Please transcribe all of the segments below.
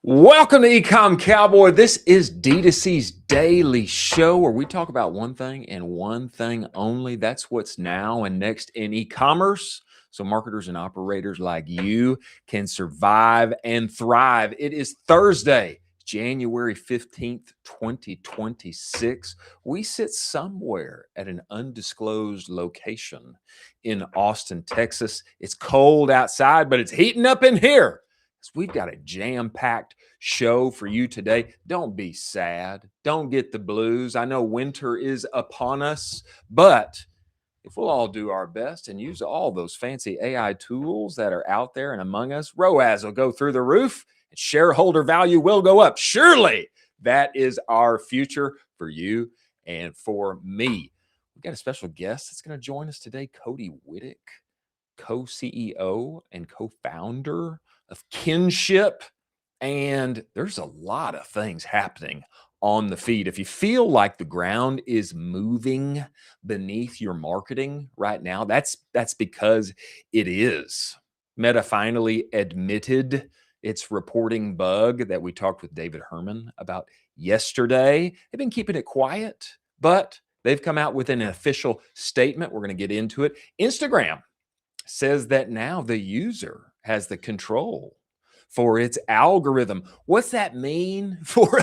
Welcome to Ecomm Cowboy. This is D2C's daily show where we talk about one thing and one thing only. That's what's now and next in e-commerce. So marketers and operators like you can survive and thrive. It is Thursday, January 15th, 2026. We sit somewhere at an undisclosed location in Austin, Texas. It's cold outside, but it's heating up in here. We've got a jam-packed show for you today. Don't be sad. Don't get the blues. I know winter is upon us, but if we'll all do our best and use all those fancy AI tools that are out there and among us, ROAS will go through the roof and shareholder value will go up. Surely that is our future for you and for me. We've got a special guest that's going to join us today, Cody Wittick, co-CEO and co-founder of Kinship. And there's a lot of things happening on the feed. If you feel like the ground is moving beneath your marketing right now, that's because it is. Meta finally admitted its reporting bug that we talked with David Herman about yesterday. They've been keeping it quiet, but they've come out with an official statement. We're going to get into it. Instagram says that now the user has the control for its algorithm. What's that mean for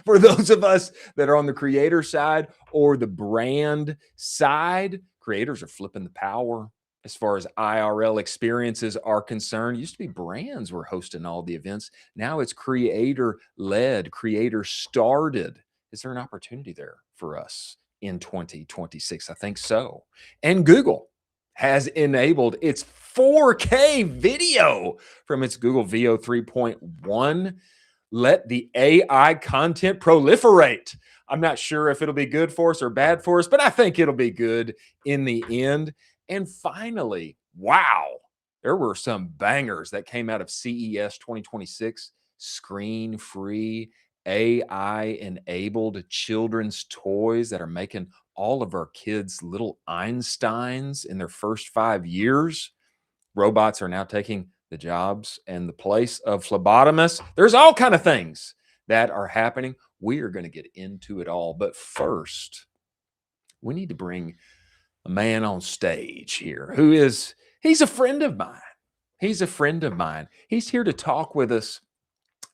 those of us that are on the creator side or the brand side? Creators are flipping the power as far as IRL experiences are concerned. It used to be brands were hosting all the events. Now it's creator-led, creator-started. Is there an opportunity there for us in 2026? I think so. And Google has enabled its 4K video from its Google Veo 3.1. Let the AI content proliferate. I'm not sure if it'll be good for us or bad for us, but I think it'll be good in the end. And finally, wow, there were some bangers that came out of CES 2026. Screen-free, AI-enabled children's toys that are making all of our kids little Einsteins in their first 5 years. Robots are now taking the jobs and the place of phlebotomists. There's all kind of things that are happening. We are going to get into it all. But first, we need to bring a man on stage here he's a friend of mine. He's a friend of mine. He's here to talk with us,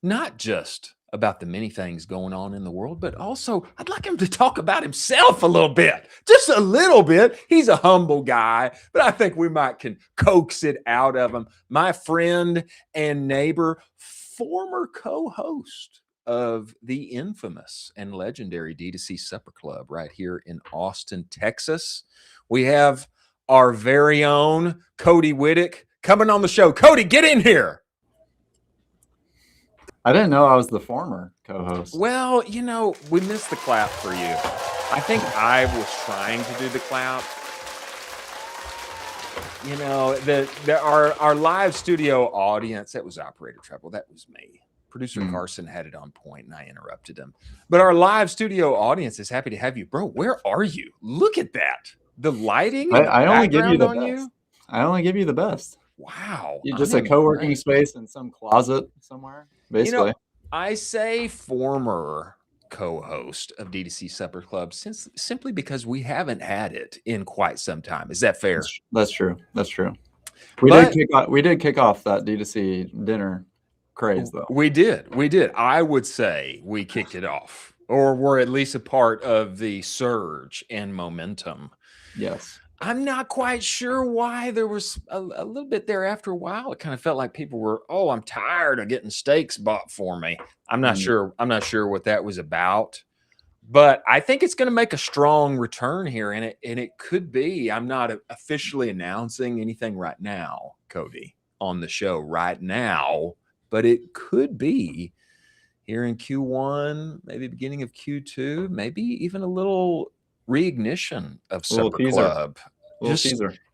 not just about the many things going on in the world, but also I'd like him to talk about himself a little bit, just a little bit. He's a humble guy, but I think we can coax it out of him. My friend and neighbor, former co-host of the infamous and legendary D2C Supper Club right here in Austin, Texas. We have our very own Cody Wittick coming on the show. Cody, get in here. I didn't know I was the former co-host. Well, we missed the clap for you. I think I was trying to do the clap. Our live studio audience, that was operator trouble. That was me. Producer Carson had it on point and I interrupted him. But our live studio audience is happy to have you. Bro, where are you? Look at that. The lighting and I only give you the on best. you. I only give you the best. Wow. You're just a co-working space in some closet somewhere, basically. I say former co-host of D2C Supper Club simply because we haven't had it in quite some time. Is that fair? That's true. That's true. We did kick off that D2C dinner craze, though. We did. I would say we kicked it off, or were at least a part of the surge and momentum. Yes. I'm not quite sure why. There was a little bit there after a while. It kind of felt like people were, I'm tired of getting steaks bought for me. I'm not sure. I'm not sure what that was about, but I think it's going to make a strong return here. And it could be, I'm not officially announcing anything right now, Cody, on the show right now, but it could be here in Q1, maybe beginning of Q2, maybe even a little reignition of Supper Club.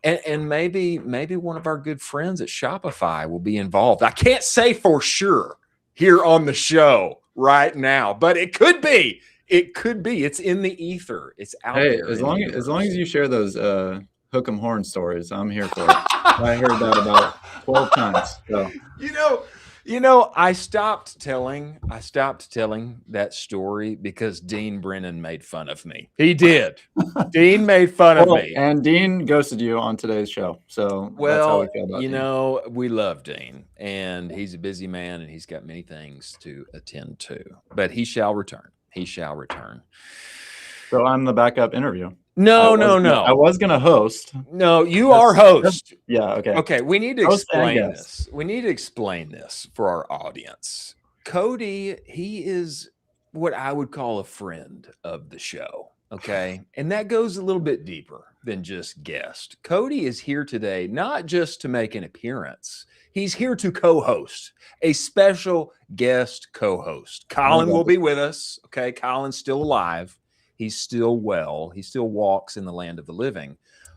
And maybe one of our good friends at Shopify will be involved. I can't say for sure here on the show right now, but it could be. It could be. It's in the ether. It's out there. As long as you share those hook 'em horn stories, I'm here for it. I heard that about 12 times. So. You know, I stopped telling that story because Dean Brennan made fun of me. He did. Dean made fun of Well, me. and Dean ghosted you on today's show, so that's how Well, we feel about you Dean. know, we love Dean, and he's a busy man, and he's got many things to attend to. But he shall return. He shall return. So I'm the backup interview. No, no, no. I was gonna host. No, you are host. Yeah, okay. Okay, we need to Host and explain guest. this. We need to explain this for our audience. Cody, he is what I would call a friend of the show. Okay. And that goes a little bit deeper than just guest. Cody is here today, not just to make an appearance, he's here to co host, a special guest co host. Colin will be with us. Okay. Colin's still alive. He's still well. He still walks in the land of the living.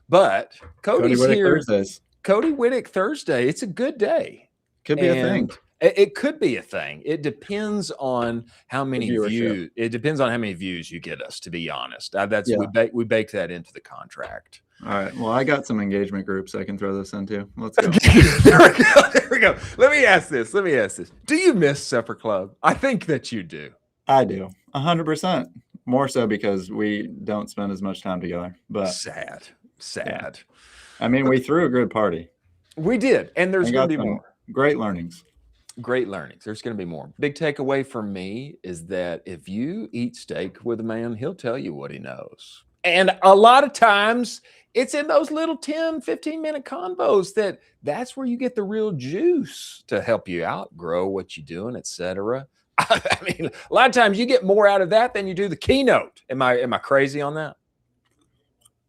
But Cody's Cody Wittick here. Thursdays. Cody Wittick Thursday. It's a good day. Could be a thing. It could be a thing. It depends on how many viewership. views. It depends on how many views you get us. To be honest, that's Yeah. we baked that into the contract. All right. Well, I got some engagement groups I can throw this into. Let's go. There we go. Let me ask this. Do you miss Supper Club? I think that you do. I do. 100%. More so because we don't spend as much time together. But sad. Yeah. I mean, we threw a good party. We did, and there's going to be more. Great learnings. There's going to be more. Big takeaway from me is that if you eat steak with a man, he'll tell you what he knows. And a lot of times it's in those little 10, 15-minute convos that's where you get the real juice to help you out, grow what you're doing, etc. I mean, a lot of times you get more out of that than you do the keynote. Am I crazy on that?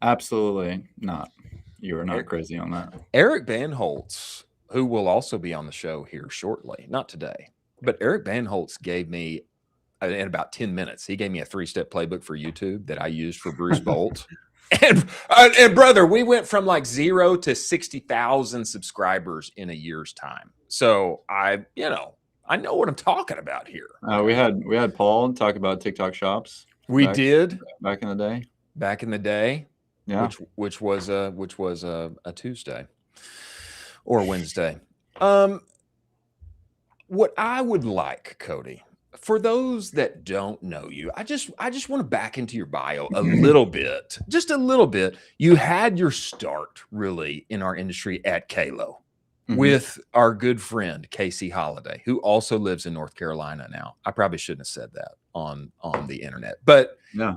Absolutely not. You are not crazy on that. Eric Banholtz, who will also be on the show here shortly, not today, but Eric Banholtz gave me, in about 10 minutes, he gave me a 3-step playbook for YouTube that I used for Bruce Bolt. And brother, we went from like 0 to 60,000 subscribers in a year's time. So I know what I'm talking about here. We had Paul talk about TikTok shops. We did back in the day. Back in the day, yeah. Which was a Tuesday or Wednesday. What I would like, Cody, for those that don't know you, I just want to back into your bio a little bit, just a little bit. You had your start really in our industry at Kalo. With our good friend Casey Holiday, who also lives in North Carolina now. I probably shouldn't have said that on the internet, but yeah,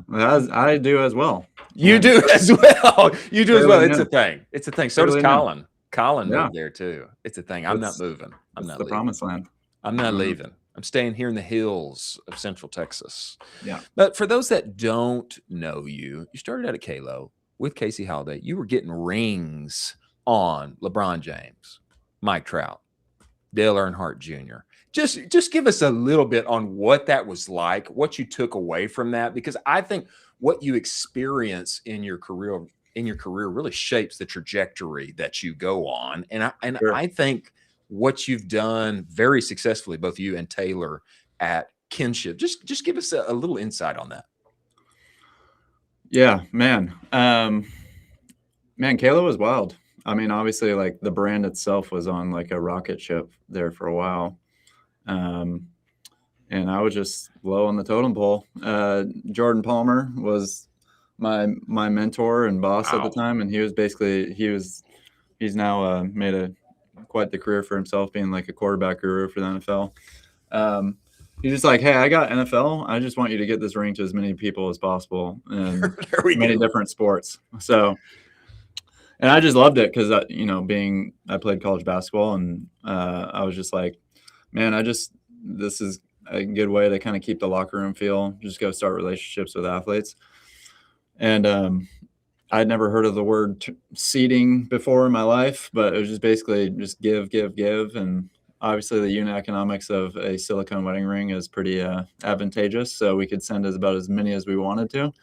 I do as well. You do as well. You do as well. It's a thing. It's a thing. So does Colin. Colin moved there too. It's a thing. I'm not moving. I'm not the leaving. Promised Land. I'm not leaving. I'm staying here in the hills of Central Texas. Yeah. But for those that don't know you, you started out at Kalo with Casey Holiday. You were getting rings on LeBron James, Mike Trout, Dale Earnhardt Jr. Just give us a little bit on what that was like, what you took away from that, because I think what you experience in your career really shapes the trajectory that you go on. And I think what you've done very successfully, both you and Taylor at Kinship, just give us a little insight on that. Yeah, man. Kalo was wild. I mean, obviously, like the brand itself was on like a rocket ship there for a while. And I was just low on the totem pole. Jordan Palmer was my mentor and boss at the time. And he's now made quite the career for himself, being like a quarterback guru for the NFL. He's just like, hey, I got NFL. I just want you to get this ring to as many people as possible in many different sports. So, and I just loved it because, I played college basketball, and I was just like, man, this is a good way to kind of keep the locker room feel, just go start relationships with athletes. And I'd never heard of the word seeding before in my life, but it was just basically just give. And obviously the unit economics of a silicone wedding ring is pretty advantageous. So we could send about as many as we wanted to.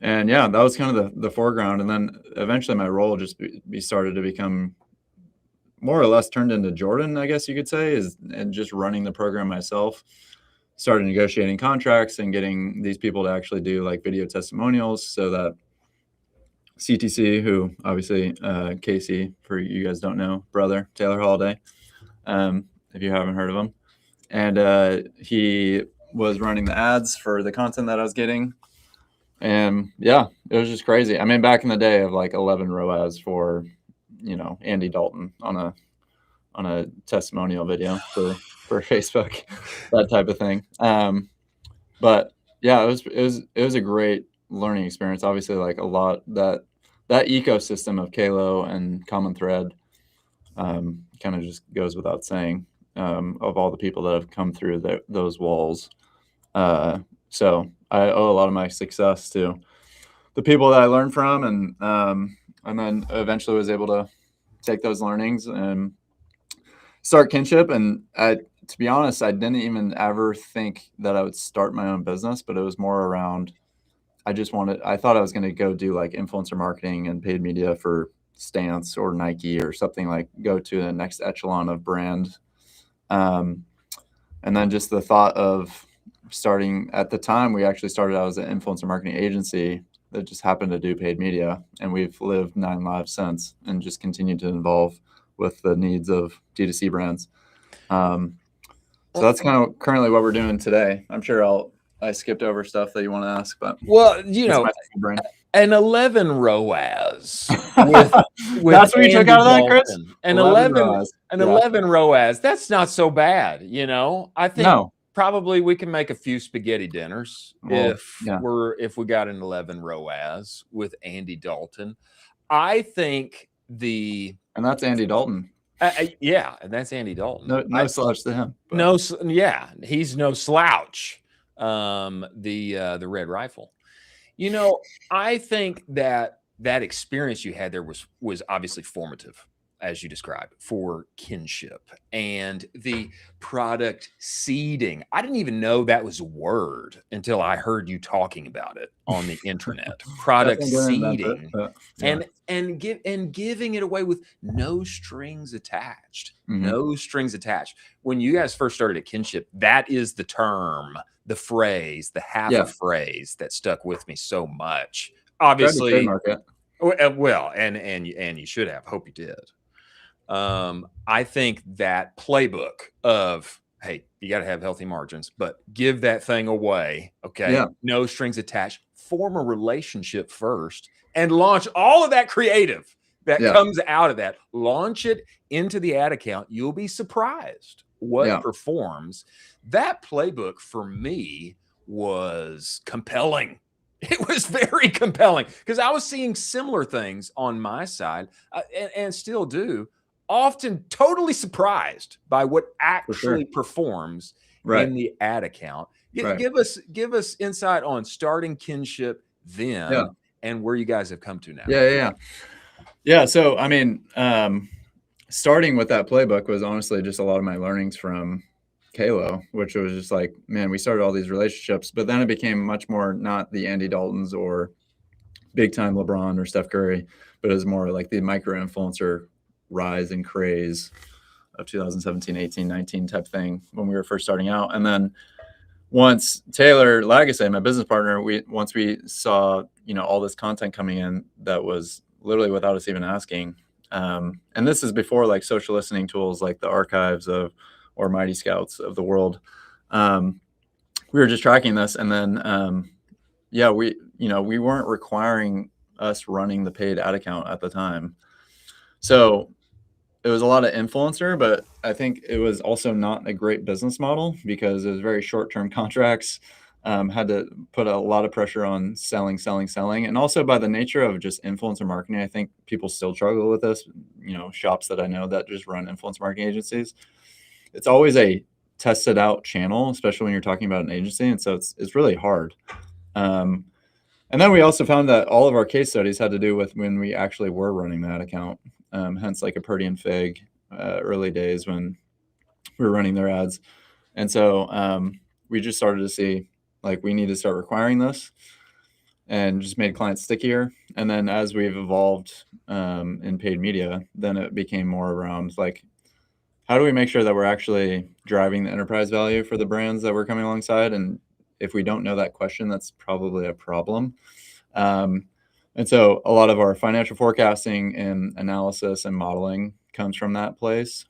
And yeah, that was kind of the foreground. And then eventually my role just started to become more or less turned into Jordan, I guess you could say, and just running the program myself. Started negotiating contracts and getting these people to actually do like video testimonials so that CTC, who obviously Casey, for you guys don't know, brother, Taylor Holiday, if you haven't heard of him. And he was running the ads for the content that I was getting. And yeah, it was just crazy. I mean, back in the day of like 11 ROAS for, Andy Dalton on a testimonial video for Facebook, that type of thing. But yeah, it was a great learning experience. Obviously, like a lot that ecosystem of Kalo and Common Thread kind of just goes without saying, of all the people that have come through those walls. So I owe a lot of my success to the people that I learned from, and then eventually was able to take those learnings and start Kinship. And to be honest, I didn't even ever think that I would start my own business, but it was more around, I thought I was going to go do like influencer marketing and paid media for Stance or Nike or something, like go to the next echelon of brand. And then just the thought of starting, at the time we actually started out as an influencer marketing agency that just happened to do paid media. And we've lived 9 lives since and just continued to evolve with the needs of D2C brands. So that's kind of currently what we're doing today. I'm sure I skipped over stuff that you want to ask, but well, an 11 ROAS with that's what you took out of that, Chris? An 11 ROAS. That's not so bad. I think probably we can make a few spaghetti dinners if we got an 11 ROAS with Andy Dalton. I think and that's Andy Dalton. Yeah, and that's Andy Dalton. No slouch to him. But. He's no slouch. The Red Rifle. I think that experience you had there was obviously formative, as you described, for Kinship and the product seeding. I didn't even know that was a word until I heard you talking about it on the internet. Product seeding, and giving it away with no strings attached. Mm-hmm. No strings attached. When you guys first started at Kinship, that is the term, the phrase, the a phrase that stuck with me so much. Obviously, well, and you should have. Hope you did. I think that playbook of, hey, you got to have healthy margins, but give that thing away. Okay. Yeah. No strings attached, form a relationship first and launch all of that creative that comes out of that. Launch it into the ad account. You'll be surprised what performs. That playbook for me was compelling. It was very compelling because I was seeing similar things on my side and still do. Often totally surprised by what actually performs in the ad account. Give us insight on starting Kinship then and where you guys have come to now. Yeah. So, I mean, starting with that playbook was honestly just a lot of my learnings from Kalo, which was just like, man, we started all these relationships, but then it became much more not the Andy Daltons or big time LeBron or Steph Curry, but it was more like the micro influencer rise and craze of 2017, 18, 19 type thing when we were first starting out. And then once Taylor Lagasse, my business partner, once we saw, all this content coming in that was literally without us even asking. And this is before like social listening tools like the archives or Mighty Scouts of the world. We were just tracking this, and then we weren't requiring us running the paid ad account at the time. So it was a lot of influencer, but I think it was also not a great business model because it was very short-term contracts. Had to put a lot of pressure on selling. And also by the nature of just influencer marketing, I think people still struggle with this, shops that I know that just run influencer marketing agencies. It's always a tested out channel, especially when you're talking about an agency. And so it's really hard. And then we also found that all of our case studies had to do with when we actually were running that account. Hence like a Purdy and Fig early days when we were running their ads. And so we just started to see like we need to start requiring this and just made clients stickier. And then as we've evolved in paid media, then it became more around like, how do we make sure that we're actually driving the enterprise value for the brands that we're coming alongside? And if we don't know that question, that's probably a problem. And so a lot of our financial forecasting and analysis and modeling comes from that place.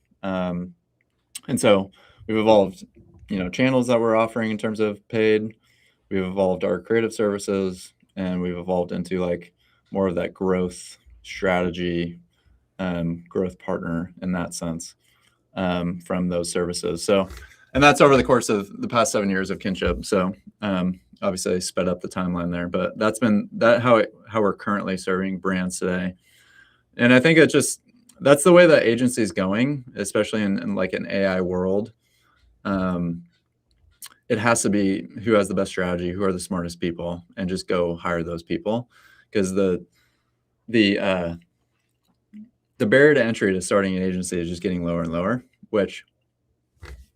And so we've evolved, channels that we're offering in terms of paid. We've evolved our creative services, and we've evolved into like more of that growth strategy, growth partner in that sense, from those services. So, and that's over the course of the past 7 years of kinship. So, obviously I sped up the timeline there, but that's been how we're currently serving brands today. And I think that's the way that agency is going, especially in like an AI world. It has to be who has the best strategy, who are the smartest people, and just go hire those people, because the barrier to entry to starting an agency is just getting lower and lower, which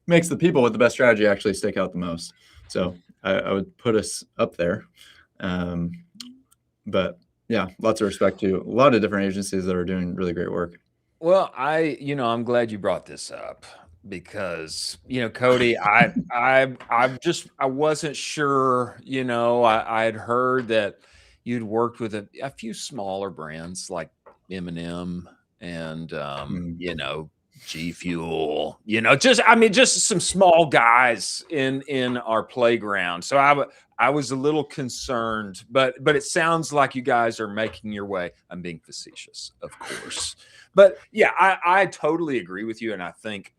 makes the people with the best strategy actually stick out the most. So I would put us up there. But yeah, lots of respect to a lot of different agencies that are doing really great work. Well, I'm glad you brought this up because, Cody, I wasn't sure, I'd heard that you'd worked with a few smaller brands like M&M and, G Fuel, just some small guys in our playground. So I was a little concerned, but it sounds like you guys are making your way. I'm being facetious, of course. But yeah, I totally agree with you. And I think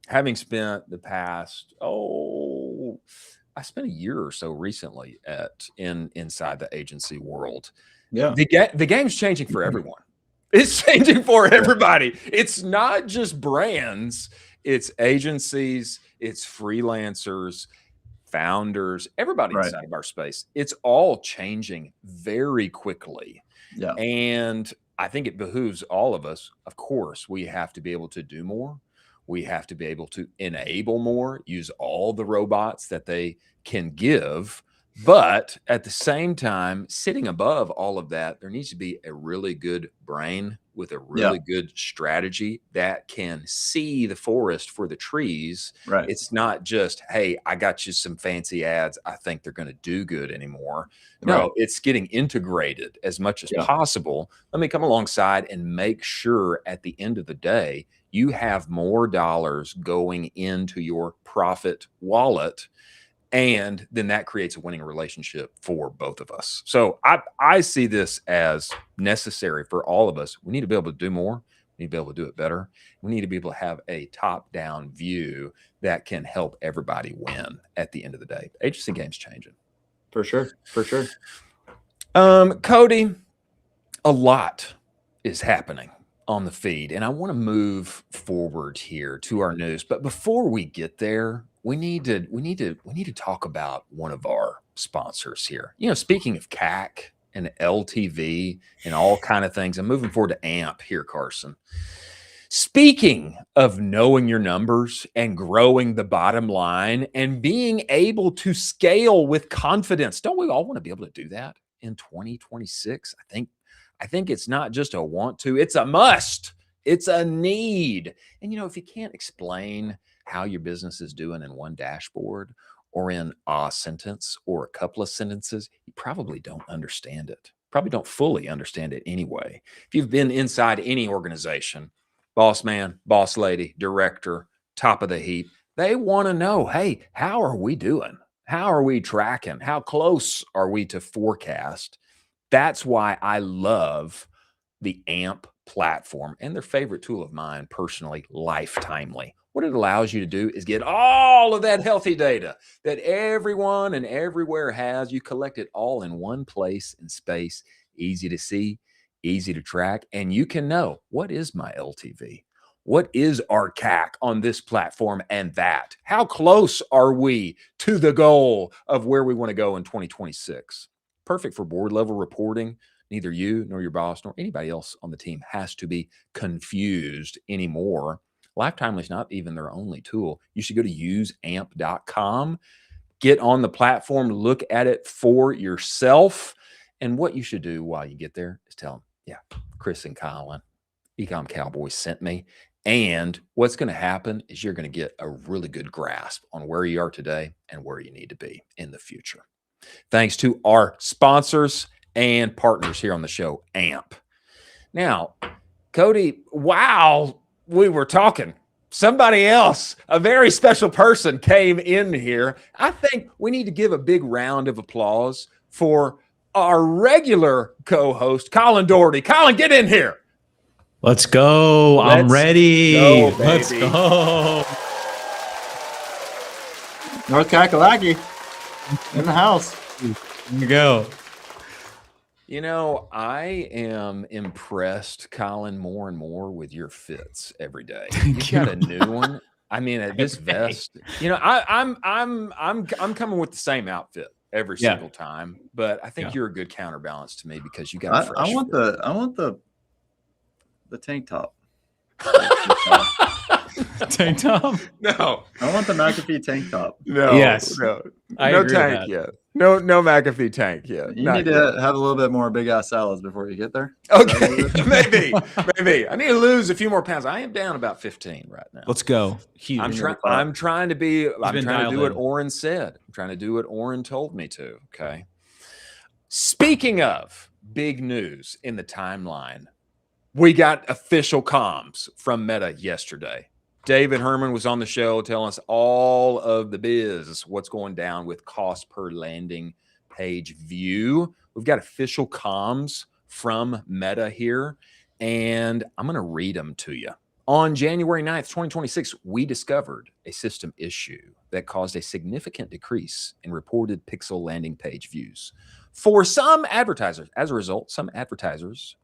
having spent the past, I spent a year or so recently inside the agency world. Yeah. The game's changing for everyone. It's changing for everybody. It's not just brands, it's agencies, it's freelancers, founders, everybody Right. inside of our space. It's all changing very quickly. Yeah. And I think it behooves all of us. Of course, we have to be able to do more. We have to be able to enable more, use all the robots that they can give. But at the same time, sitting above all of that, there needs to be a really good brain with a really good strategy that can see the forest for the trees. Right. It's not just, hey, I got you some fancy ads, I think they're going to do good anymore. No, Right. it's getting integrated as much as possible. Let me come alongside and make sure at the end of the day, you have more dollars going into your profit wallet. And then that creates a winning relationship for both of us. So I see this as necessary for all of us. We need to be able to do more. We need to be able to do it better. We need to be able to have a top-down view that can help everybody win at the end of the day. The agency game's changing. For sure. For sure. Cody, a lot is happening on the feed, and I want to move forward here to our news. But before we get there, we need to talk about one of our sponsors here. Speaking of CAC and LTV and all kind of things, I'm moving forward to AMP here, Carson. Speaking of knowing your numbers and growing the bottom line and being able to scale with confidence, don't we all want to be able to do that in 2026? I think it's not just a want to, it's a must. It's a need. And if you can't explain how your business is doing in one dashboard or in a sentence or a couple of sentences, you probably don't understand it. Probably don't fully understand it anyway. If you've been inside any organization, boss man, boss lady, director, top of the heap, they want to know, hey, how are we doing? How are we tracking? How close are we to forecast? That's why I love the AMP platform and their favorite tool of mine personally, Lifetimely. What it allows you to do is get all of that healthy data that everyone and everywhere has. You collect it all in one place and space, easy to see, easy to track, and you can know, what is my LTV? What is our CAC on this platform and that? How close are we to the goal of where we want to go in 2026? Perfect for board level reporting. Neither you nor your boss nor anybody else on the team has to be confused anymore. Lifetimely is not even their only tool. You should go to useamp.com, get on the platform, look at it for yourself. And what you should do while you get there is tell them, yeah, Chris and Colin, Ecomm Cowboy sent me. And what's going to happen is you're going to get a really good grasp on where you are today and where you need to be in the future. Thanks to our sponsors and partners here on the show, AMP. Now, Cody, while we were talking, somebody else, a very special person came in here. I think we need to give a big round of applause for our regular co-host, Colin Doherty. Colin, get in here. Let's go. I'm ready. Go, Let's baby. go. North Kakalaki in the house. Here we go. You know, I am impressed, Colin, more and more with your fits every day. You've got a new one. I mean, this vest. You know, I'm coming with the same outfit every single time, but I think you're a good counterbalance to me because you got a fresh I want fit. the tank top. Tank top? No. I want the McAfee tank top. No. Yes. No. I No agree tank with that. yet. No McAfee tank yet. You need to have a little bit more big ass salads before you get there. Okay. Maybe. I need to lose a few more pounds. I am down about 15 right now. Let's go. Huge. I'm trying to do what in. Oren said. I'm trying to do what Oren told me to. Okay. Speaking of big news in the timeline, we got official comms from Meta yesterday. David Herman was on the show telling us all of the biz, what's going down with cost per landing page view. We've got official comms from Meta here, and I'm going to read them to you. On January 9th, 2026, we discovered a system issue that caused a significant decrease in reported pixel landing page views for some advertisers. As a result, some advertisers'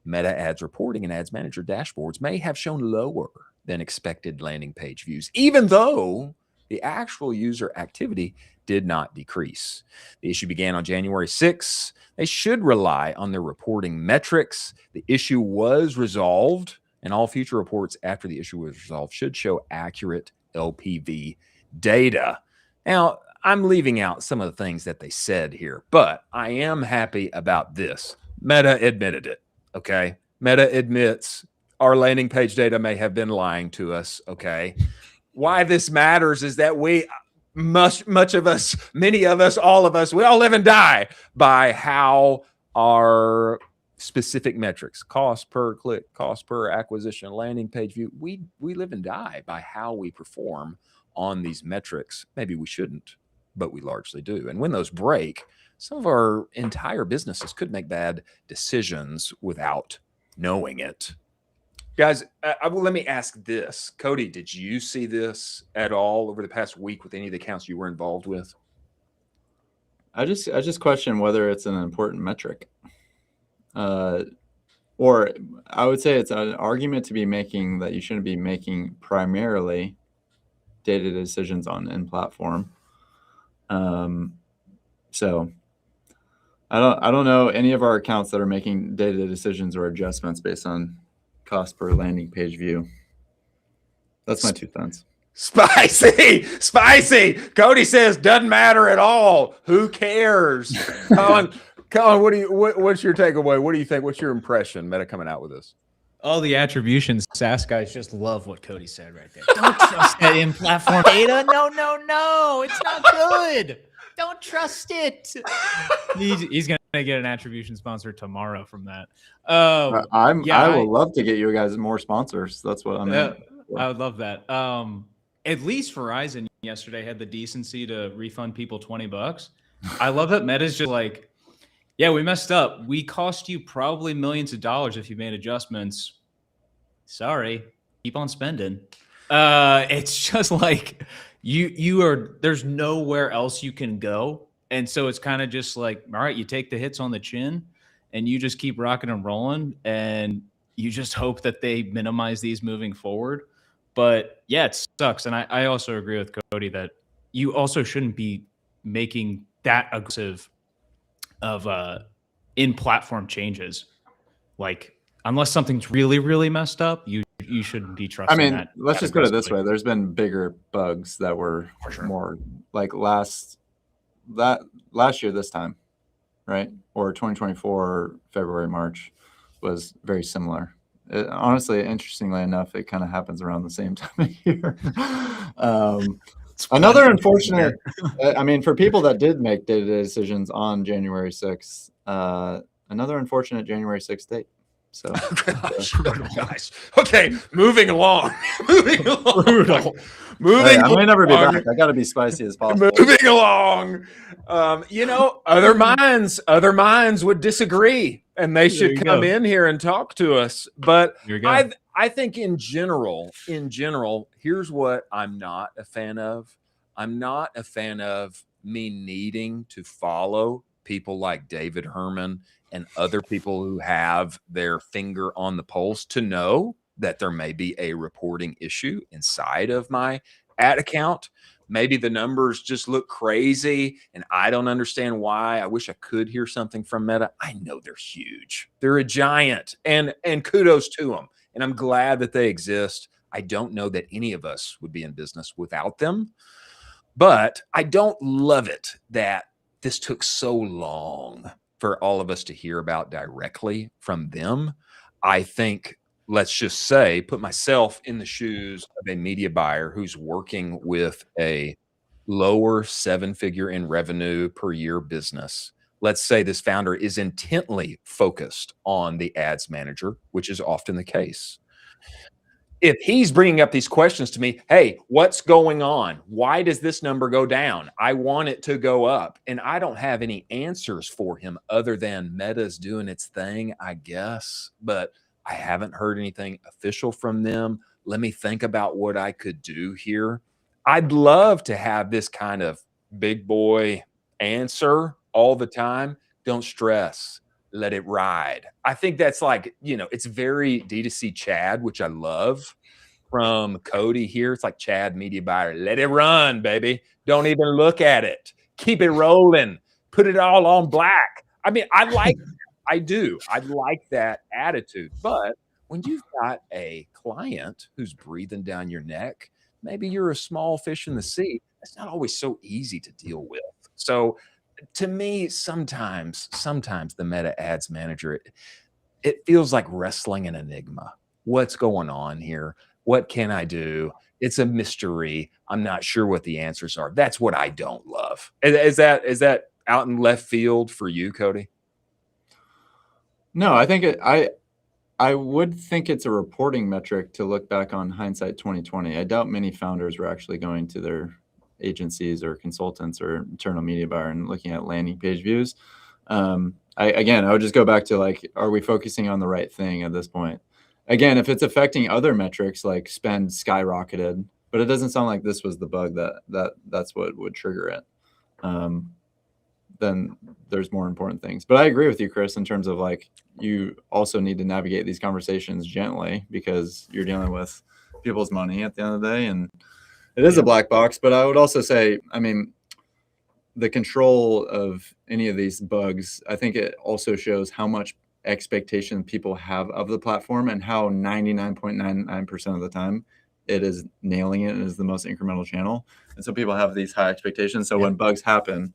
Meta Ads reporting and Ads Manager dashboards may have shown lower than expected landing page views, even though the actual user activity did not decrease. The issue began on January 6th. They should rely on their reporting metrics. The issue was resolved, and all future reports after the issue was resolved should show accurate LPV data. Now, I'm leaving out some of the things that they said here, but I am happy about this. Meta admitted it, okay? Meta admits our landing page data may have been lying to us, okay? Why this matters is that much of us, many of us, all of us, we all live and die by how our specific metrics, cost per click, cost per acquisition, landing page view, we live and die by how we perform on these metrics. Maybe we shouldn't, but we largely do. And when those break, some of our entire businesses could make bad decisions without knowing it. Guys, let me ask this. Cody, did you see this at all over the past week with any of the accounts you were involved with? I just question whether it's an important metric. Or I would say it's an argument to be making that you shouldn't be making primarily data decisions on in-platform. So I don't know any of our accounts that are making data decisions or adjustments based on cost per landing page view. That's my 2 cents. Spicy. Cody says doesn't matter at all. Who cares? Colin, what's your takeaway? What do you think? What's your impression? Meta coming out with this. All the attributions, SaaS guys just love what Cody said right there. Don't trust that in-platform data. No. It's not good. Don't trust it. He's going to get an attribution sponsor tomorrow from that. I would love to get you guys more sponsors. That's what I mean. I would love that. At least Verizon yesterday had the decency to refund people $20. I love that Meta's just like, yeah, we messed up. We cost you probably millions of dollars if you made adjustments. Sorry, keep on spending. It's just like there's nowhere else you can go. And so it's kind of just like, all right, you take the hits on the chin and you just keep rocking and rolling. And you just hope that they minimize these moving forward. But yeah, it sucks. And I also agree with Cody that you also shouldn't be making that aggressive of in-platform changes. Like, unless something's really, really messed up, you shouldn't be trusting that. I mean, let's just put it this way. There's been bigger bugs that were more like last year this time, right? Or 2024, February, March was very similar. Honestly, interestingly enough, it kind of happens around the same time of year. Another unfortunate, I mean, for people that did make data decisions on January 6th, another unfortunate January 6th date. So Gosh. Okay, moving along. moving along. Brutal. Moving hey, I may never be along. back. I got to be spicy as possible. Moving along. Other minds would disagree, and they should you come go. in here and talk to us. But Here we go. I think in general, here's what I'm not a fan of. I'm not a fan of me needing to follow people like David Herman and other people who have their finger on the pulse to know that there may be a reporting issue inside of my ad account. Maybe the numbers just look crazy and I don't understand why. I wish I could hear something from Meta. I know they're huge. They're a giant, and kudos to them. And I'm glad that they exist. I don't know that any of us would be in business without them. But I don't love it that this took so long for all of us to hear about directly from them. I think, let's just say, put myself in the shoes of a media buyer who's working with a lower 7-figure in revenue per year business. Let's say this founder is intently focused on the ads manager, which is often the case. If he's bringing up these questions to me, hey, what's going on? Why does this number go down? I want it to go up. And I don't have any answers for him other than Meta's doing its thing, I guess. But I haven't heard anything official from them. Let me think about what I could do here. I'd love to have this kind of big boy answer all the time. Don't stress. Let it ride. I think that's like, it's very D2C Chad, which I love, from Cody here. It's like Chad media buyer. Let it run, baby. Don't even look at it. Keep it rolling. Put it all on black. I mean, I do. I like that attitude. But when you've got a client who's breathing down your neck, maybe you're a small fish in the sea. It's not always so easy to deal with. So to me, sometimes the Meta Ads Manager, it feels like wrestling an enigma. What's going on here? What can I do? It's a mystery. I'm not sure what the answers are. That's what I don't love. Is that out in left field for you, Cody? No, I think I would think it's a reporting metric to look back on hindsight 2020. I doubt many founders were actually going to their agencies or consultants or internal media buyer and looking at landing page views. I would just go back to like, are we focusing on the right thing at this point? Again, if it's affecting other metrics like spend skyrocketed, but it doesn't sound like this was the bug that's what would trigger it. Then there's more important things. But I agree with you, Chris, in terms of like, you also need to navigate these conversations gently because you're dealing with people's money at the end of the day. And it is a black box, but I would also say, I mean, the control of any of these bugs, I think it also shows how much expectation people have of the platform and how 99.99% of the time it is nailing it and is the most incremental channel. And so people have these high expectations. So when bugs happen,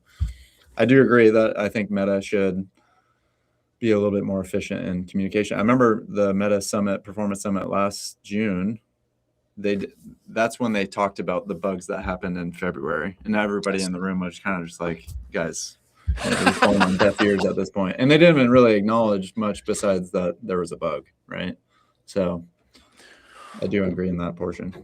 I do agree that I think Meta should be a little bit more efficient in communication. I remember the Meta Summit, Performance Summit last June. That's when they talked about the bugs that happened in February, and everybody in the room was kind of just like, guys, we're falling on deaf ears at this point. And they didn't even really acknowledge much besides that there was a bug, right? So I do agree in that portion.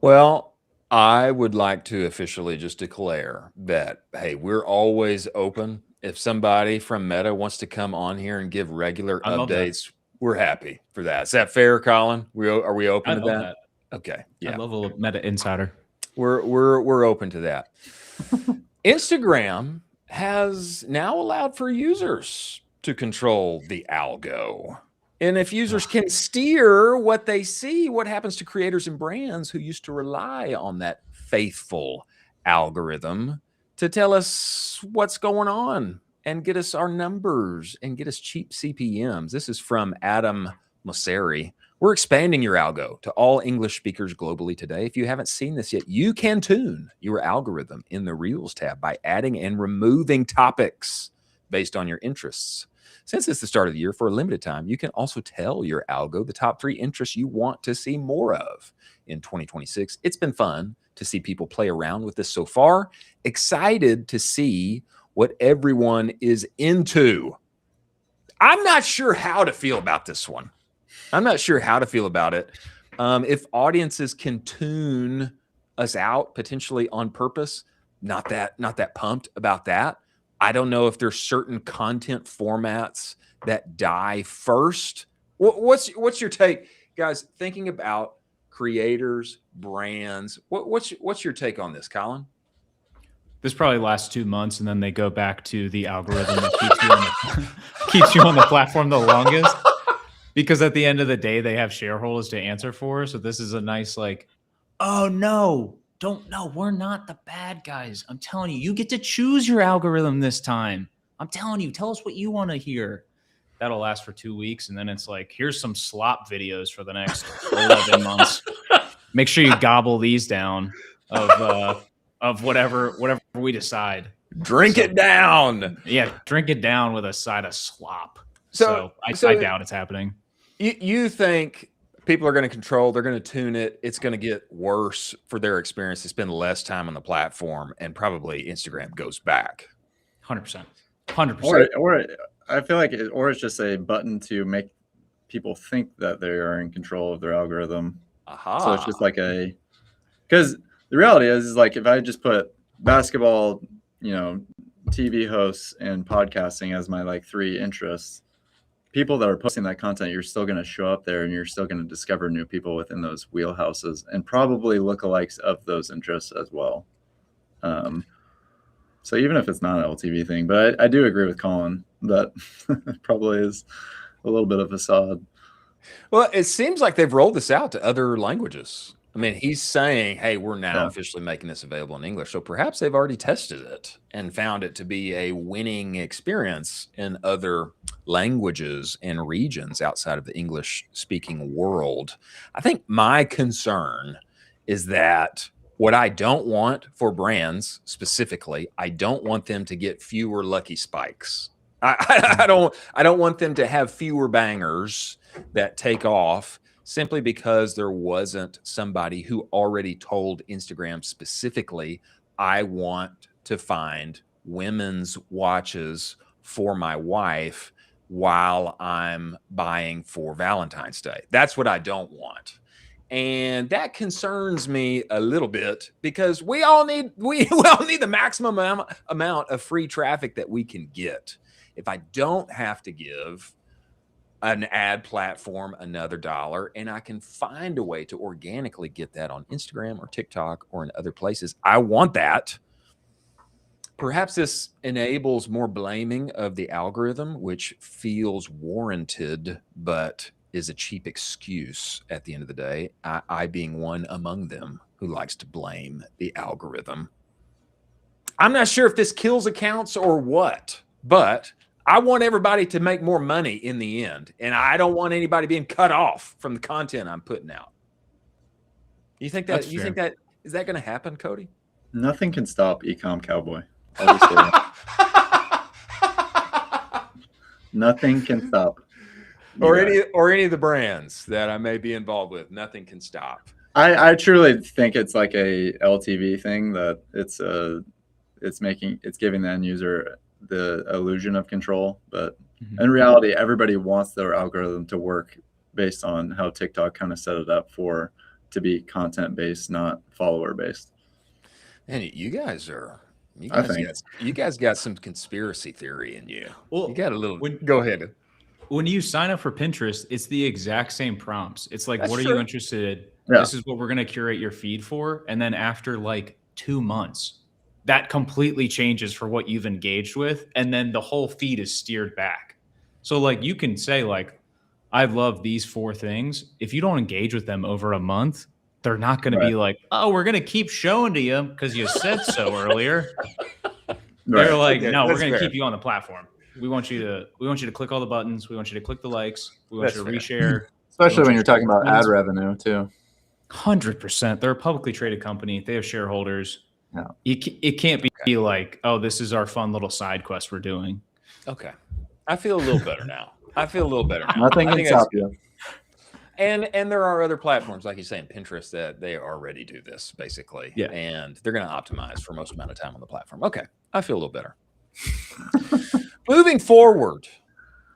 Well, I would like to officially just declare that, hey, we're always open. If somebody from Meta wants to come on here and give regular updates, we're happy for that. Is that fair, Colin? Are we open to that? Okay. Yeah. I love a Meta insider. We're open to that. Instagram has now allowed for users to control the algo. And if users can steer what they see, what happens to creators and brands who used to rely on that faithful algorithm to tell us what's going on and get us our numbers and get us cheap CPMs. This is from Adam Mosseri. We're expanding your algo to all English speakers globally today. If you haven't seen this yet, you can tune your algorithm in the Reels tab by adding and removing topics based on your interests. Since it's the start of the year, for a limited time, you can also tell your algo the top 3 interests you want to see more of in 2026. It's been fun to see people play around with this so far. Excited to see what everyone is into. I'm not sure how to feel about this one. I'm not sure how to feel about it. If audiences can tune us out potentially on purpose, not that pumped about that. I don't know if there's certain content formats that die first. What's your take, guys? Thinking about creators, brands. What's your take on this, Colin? This probably lasts 2 months, and then they go back to the algorithm that keeps you on the platform the longest. Because at the end of the day, they have shareholders to answer for. So this is a nice like, oh no, we're not the bad guys. I'm telling you, you get to choose your algorithm this time. I'm telling you, tell us what you want to hear. That'll last for 2 weeks, and then it's like, here's some slop videos for the next 11 months. Make sure you gobble these down of whatever we decide. Drink it down. Yeah, drink it down with a side of slop. So I doubt it's happening. You think people are going to control, they're going to tune it, it's going to get worse for their experience. They spend less time on the platform, and probably Instagram goes back. 100%. 100%. Or I feel like it's just a button to make people think that they are in control of their algorithm. So it's just like because the reality is like if I just put basketball, TV hosts and podcasting as my like 3 interests, people that are posting that content, you're still going to show up there and you're still going to discover new people within those wheelhouses and probably lookalikes of those interests as well. So even if it's not an LTV thing, but I do agree with Colin that it probably is a little bit of a facade. Well, it seems like they've rolled this out to other languages. I mean, he's saying, hey, we're now officially making this available in English. So perhaps they've already tested it and found it to be a winning experience in other languages and regions outside of the English-speaking world. I think my concern is that what I don't want for brands specifically, I don't want them to get fewer lucky spikes. I don't want them to have fewer bangers that take off simply because there wasn't somebody who already told Instagram specifically, I want to find women's watches for my wife while I'm buying for Valentine's Day. That's what I don't want. And that concerns me a little bit because we all need the maximum amount of free traffic that we can get. If I don't have to give an ad platform another $1 and I can find a way to organically get that on Instagram or TikTok or in other places, I want that. Perhaps this enables more blaming of the algorithm, which feels warranted, but is a cheap excuse at the end of the day. I being one among them who likes to blame the algorithm. I'm not sure if this kills accounts or what, but I want everybody to make more money in the end, and I don't want anybody being cut off from the content I'm putting out. You think that is that going to happen, Cody? Nothing can stop Ecom Cowboy. Nothing can stop. Or any of the brands that I may be involved with. Nothing can stop. I truly think it's like a LTV thing that it's giving the end user the illusion of control, but in reality, everybody wants their algorithm to work based on how TikTok kind of set it up to be content based, not follower based. And you guys got some conspiracy theory in you. Well, you got a little. Go ahead. When you sign up for Pinterest, it's the exact same prompts. It's like, what are you interested in? Yeah. This is what we're going to curate your feed for. And then after like 2 months, that completely changes for what you've engaged with. And then the whole feed is steered back. So like you can say like, I love these 4 things. If you don't engage with them over a month, they're not going to be like, oh, we're going to keep showing to you because you said so earlier. They're like, no, we're going to keep you on the platform. We want you to click all the buttons. We want you to click the likes. We want you to reshare. Especially when you're talking about ad revenue too. 100%. They're a publicly traded company. They have shareholders. Yeah. It can't be like, oh, this is our fun little side quest we're doing. Okay. I feel a little better now. Nothing can stop you. And there are other platforms, like you're saying, Pinterest, that they already do this basically. Yeah. And they're going to optimize for most amount of time on the platform. Okay. I feel a little better. Moving forward,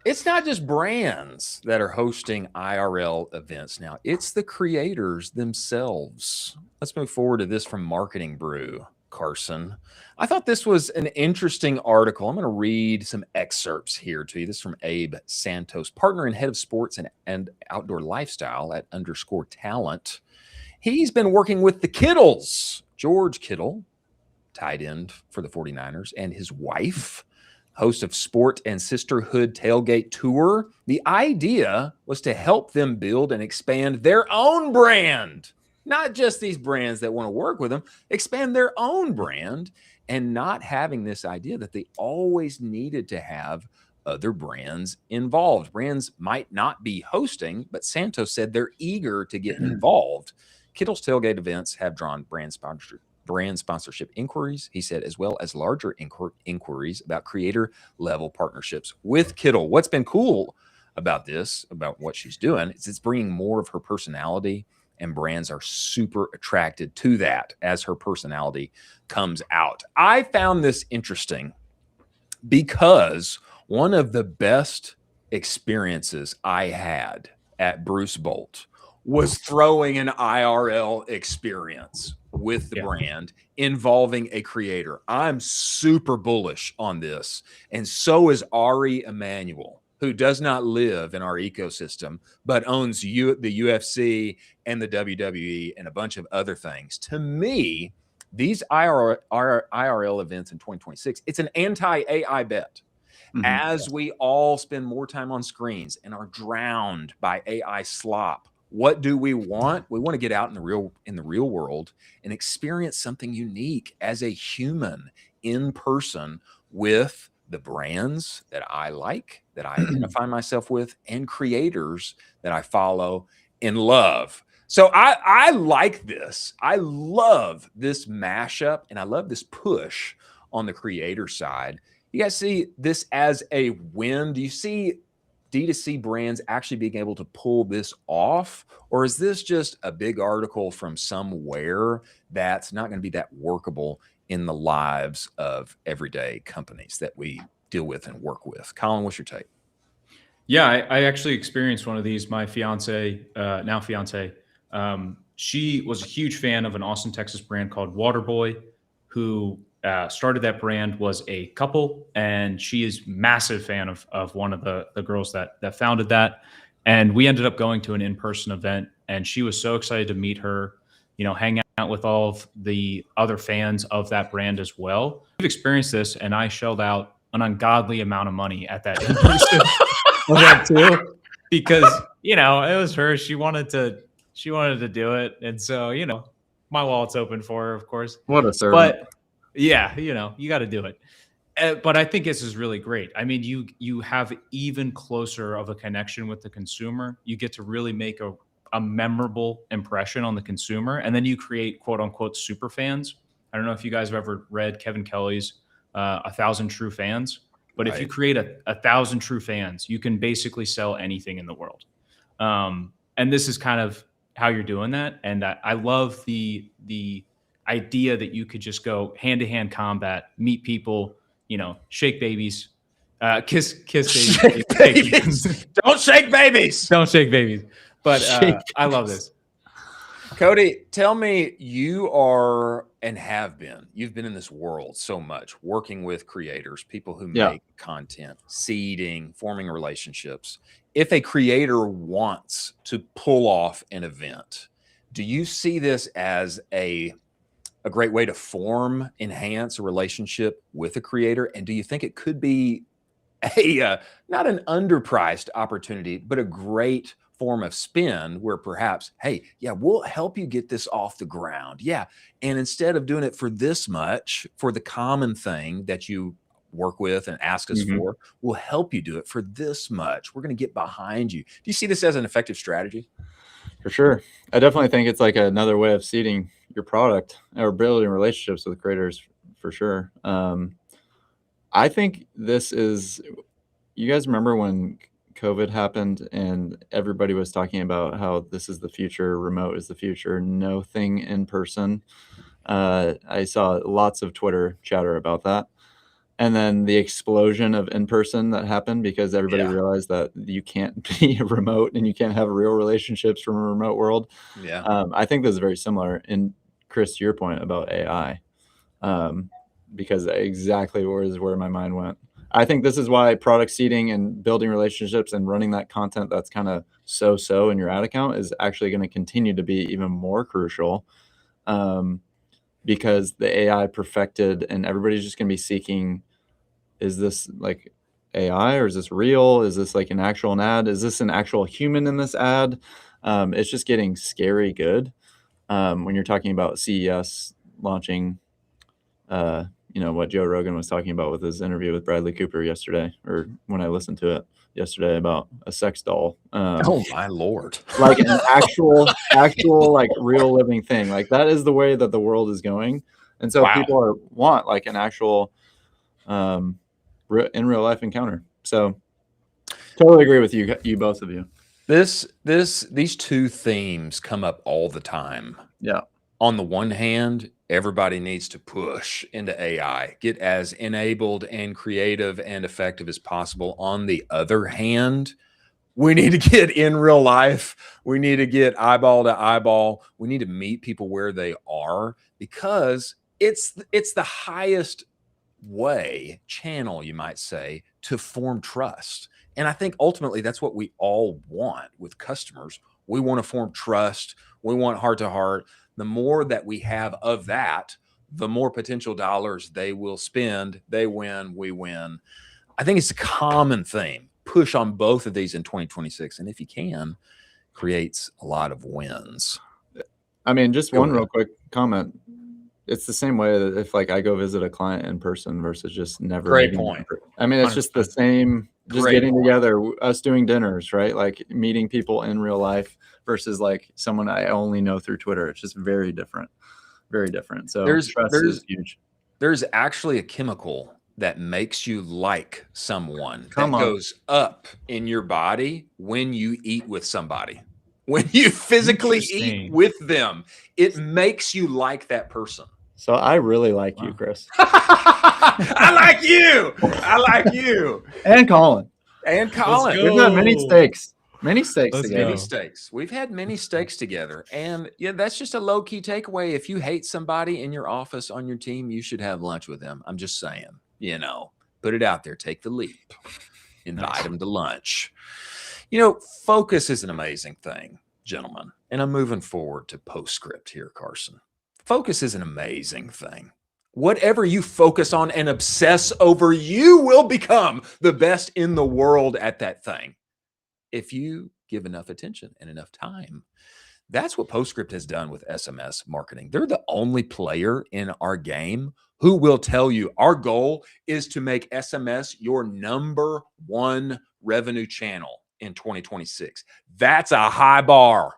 It's not just brands that are hosting IRL events now. It's the creators themselves. Let's move forward to this from Marketing Brew, Carson. I thought this was an interesting article. I'm going to read some excerpts here to you. This is from Abe Santos, partner and head of sports and outdoor lifestyle at _talent. He's been working with the Kittles, George Kittle, tight end for the 49ers, and his wife, host of Sport and Sisterhood Tailgate Tour. The idea was to help them build and expand their own brand, not just these brands that want to work with them, expand their own brand, and not having this idea that they always needed to have other brands involved. Brands might not be hosting, but Santos said they're eager to get involved. Kittle's tailgate events have drawn brand sponsorship inquiries, he said, as well as larger inquiries about creator level partnerships with Kittle. What's been cool about this, about what she's doing, is it's bringing more of her personality, and brands are super attracted to that as her personality comes out. I found this interesting because one of the best experiences I had at Bruce Bolt was throwing an IRL experience with the brand involving a creator. I'm super bullish on this. And so is Ari Emanuel, who does not live in our ecosystem, but owns the UFC and the WWE and a bunch of other things. To me, these IRL events in 2026, it's an anti-AI bet. Mm-hmm. As we all spend more time on screens and are drowned by AI slop, what do we want? We want to get out in the real world and experience something unique as a human in person with the brands that I like, that I identify myself with, and creators that I follow and love. So I like this. I love this mashup, and I love this push on the creator side. You guys see this as a win? Do you see D2C brands actually being able to pull this off? Or is this just a big article from somewhere that's not going to be that workable in the lives of everyday companies that we deal with and work with? Colin, what's your take? Yeah, I actually experienced one of these. My fiance, now fiance, she was a huge fan of an Austin, Texas brand called Waterboy, who started that brand, was a couple, and she is massive fan of one of the girls that founded that. And we ended up going to an in-person event, and she was so excited to meet her, hang out with all of the other fans of that brand as well. We've experienced this, and I shelled out an ungodly amount of money at that in-person event too, because, it was her. She wanted to do it. And so, my wallet's open for her, of course. What a servant. But yeah, you got to do it. But I think this is really great. I mean, you have even closer of a connection with the consumer. You get to really make a memorable impression on the consumer. And then you create quote unquote super fans. I don't know if you guys have ever read Kevin Kelly's 1,000 True Fans, but if you create 1,000 true fans, you can basically sell anything in the world. And this is kind of how you're doing that. And I love the idea that you could just go hand-to-hand combat, meet people, shake babies, kiss babies. Shake babies. Don't shake babies. Don't shake babies. But I love this. Cody, tell me, you are and have been, you've been in this world so much, working with creators, people who make content, seeding, forming relationships. If a creator wants to pull off an event, do you see this as a great way to enhance a relationship with a creator? And do you think it could be not an underpriced opportunity, but a great form of spin where perhaps, hey, we'll help you get this off the ground. Yeah. And instead of doing it for this much, for the common thing that you work with and ask us for, we'll help you do it for this much. We're going to get behind you. Do you see this as an effective strategy? For sure. I definitely think it's like another way of seeding your product or building relationships with creators, for sure. I think this is, you guys remember when COVID happened and everybody was talking about how this is the future, remote is the future, no thing in person. I saw lots of Twitter chatter about that. and then the explosion of in-person that happened because everybody realized that you can't be remote and you can't have real relationships from a remote world. Yeah. I think this is very similar. And Chris, to your point about AI, because exactly where my mind went. I think this is why product seeding and building relationships and running that content that's kind of so in your ad account is actually going to continue to be even more crucial, because the AI perfected and everybody's just going to be seeking, is this like AI or is this real? Is this like an actual ad? Is this an actual human in this ad? It's just getting scary good. When you're talking about CES launching, what Joe Rogan was talking about with his interview with Bradley Cooper yesterday, or when I listened to it yesterday about a sex doll. Oh my Lord. Like an actual like real living thing. Like that is the way that the world is going. And so people want like an actual in real life encounter. So totally agree with you both of you. These two themes come up all the time. Yeah. On the one hand, everybody needs to push into AI, get as enabled and creative and effective as possible. On the other hand, we need to get in real life. We need to get eyeball to eyeball. We need to meet people where they are, because it's the highest channel, you might say, to form trust. And I think ultimately that's what we all want with customers. We want to form trust. We want heart to heart. The more that we have of that, the more potential dollars they will spend. They win, we win. I think it's a common theme. Push on both of these in 2026. And if you can, creates a lot of wins. I mean, just one real quick comment. It's the same way that if like I go visit a client in person versus just never. Great point. I mean, it's just the same, just getting together, us doing dinners, right? Like meeting people in real life versus like someone I only know through Twitter. It's just very different. Very different. So trust is huge. There's actually a chemical that makes you like someone that goes up in your body when you eat with somebody. When you physically eat with them, it makes you like that person. So I really like you, Chris. I like you. I like you. And Colin. And Colin. We've had many steaks. Many steaks together. Many steaks. We've had many steaks together. And yeah, that's just a low-key takeaway. If you hate somebody in your office, on your team, you should have lunch with them. I'm just saying, put it out there. Take the leap. Invite them to lunch. Focus is an amazing thing, gentlemen. And I'm moving forward to postscript here, Carson. Focus is an amazing thing. Whatever you focus on and obsess over, you will become the best in the world at that thing, if you give enough attention and enough time. That's what Postscript has done with SMS marketing. They're the only player in our game who will tell you our goal is to make SMS your #1 revenue channel in 2026. That's a high bar.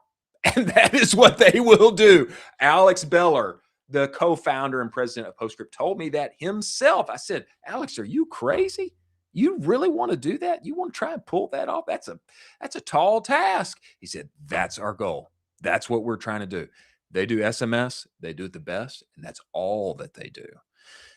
And that is what they will do. Alex Beller, the co-founder and president of Postscript, told me that himself. I said, Alex, are you crazy? You really want to do that? You want to try and pull that off? That's a tall task. He said, that's our goal. That's what we're trying to do. They do SMS. They do it the best. And that's all that they do.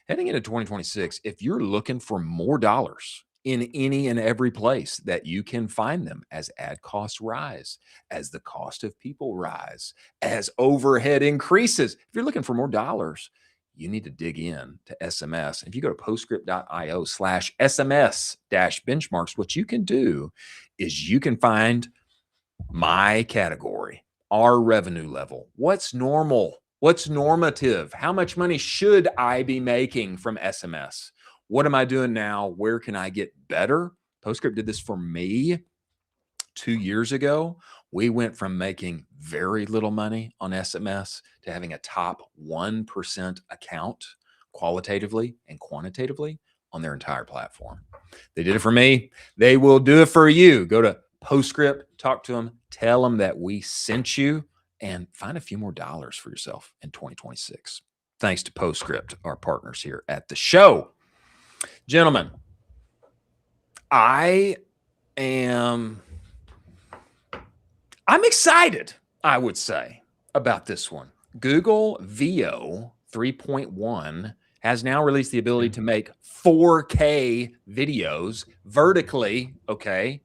Heading into 2026, if you're looking for more dollars in any and every place that you can find them, as ad costs rise, as the cost of people rise, as overhead increases, if you're looking for more dollars, you need to dig in to SMS. If you go to postscript.io/SMS-benchmarks, what you can do is you can find my category, our revenue level. What's normal? What's normative? How much money should I be making from SMS? What am I doing now? Where can I get better? Postscript did this for me 2 years ago. We went from making very little money on SMS to having a top 1% account qualitatively and quantitatively on their entire platform. They did it for me. They will do it for you. Go to Postscript, talk to them, tell them that we sent you, and find a few more dollars for yourself in 2026. Thanks to Postscript, our partners here at the show. Gentlemen, I'm excited, I would say, about this one. Google VO 3.1 has now released the ability to make 4K videos vertically, okay,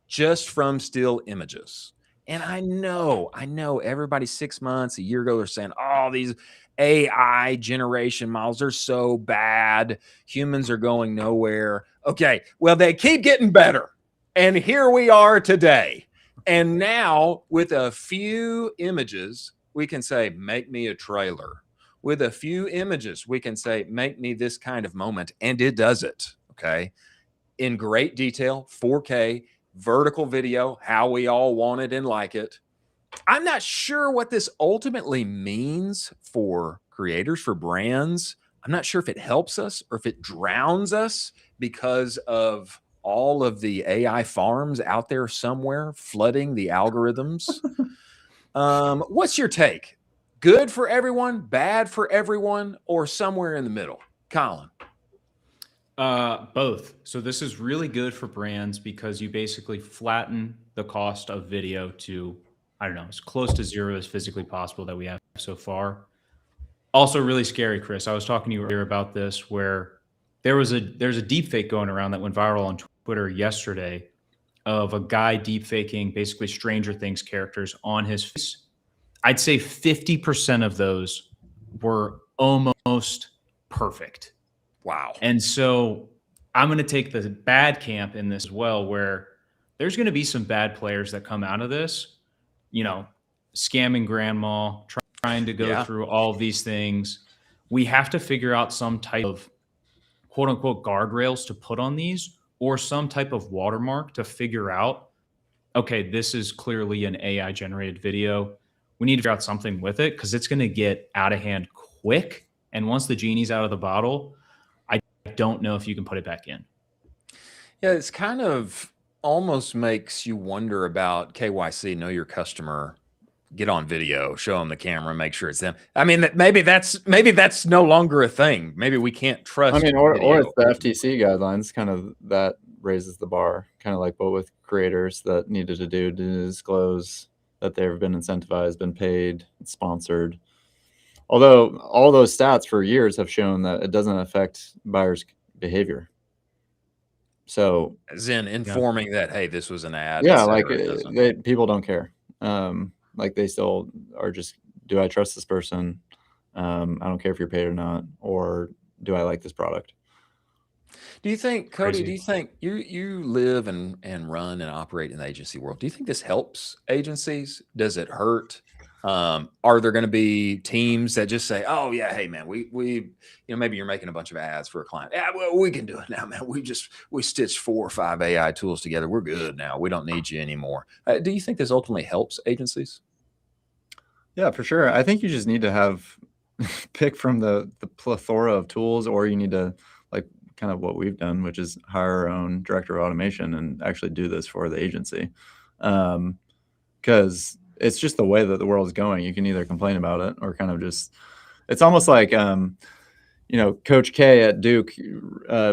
just from still images. And I know everybody 6 months, a year ago, they're saying, oh, these AI generation models are so bad. Humans are going nowhere. Okay, well, they keep getting better. And here we are today. And now with a few images, we can say, make me a trailer. With a few images, we can say, make me this kind of moment. And it does it, okay? In great detail, 4K, vertical video, how we all want it and like it. I'm not sure what this ultimately means for creators, for brands. I'm not sure if it helps us or if it drowns us because of all of the AI farms out there somewhere flooding the algorithms. What's your take? Good for everyone, bad for everyone, or somewhere in the middle? Colin. Both. So this is really good for brands because you basically flatten the cost of video to, I don't know, as close to zero as physically possible that we have so far. Also really scary, Chris. I was talking to you earlier about this where there's a deep fake going around that went viral on Twitter yesterday of a guy deep faking basically Stranger Things characters on his face. I'd say 50% of those were almost perfect. Wow. And so I'm going to take the bad camp in this as well, where there's going to be some bad players that come out of this, you know, scamming grandma, trying to go through all of these things. We have to figure out some type of quote unquote guardrails to put on these or some type of watermark to figure out, okay, this is clearly an AI generated video. We need to figure out something with it because it's going to get out of hand quick. And once the genie's out of the bottle, I don't know if you can put it back in. Yeah, it's kind of almost makes you wonder about KYC, know your customer, get on video, show them the camera, make sure it's them. I mean, maybe that's no longer a thing. Maybe we can't trust. I mean, or it's the FTC guidelines, kind of that raises the bar, kind of like what with creators that needed to do to disclose that they've been incentivized, been paid, sponsored. Although all those stats for years have shown that it doesn't affect buyers' behavior. So, as in informing that, hey, this was an ad. Yeah, like people don't care. Like they still are just, do I trust this person? I don't care if you're paid or not, or do I like this product? Do you think, Cody, do you think you live and run and operate in the agency world? Do you think this helps agencies? Does it hurt? Are there going to be teams that just say, oh yeah, hey man, we, maybe you're making a bunch of ads for a client. Yeah, well, we can do it now, man. We stitched 4 or 5 AI tools together. We're good now. We don't need you anymore. Do you think this ultimately helps agencies? Yeah, for sure. I think you just need to have pick from the plethora of tools, or you need to like kind of what we've done, which is hire our own director of automation and actually do this for the agency. Because it's just the way that the world is going. You can either complain about it or kind of just, it's almost like, Coach K at Duke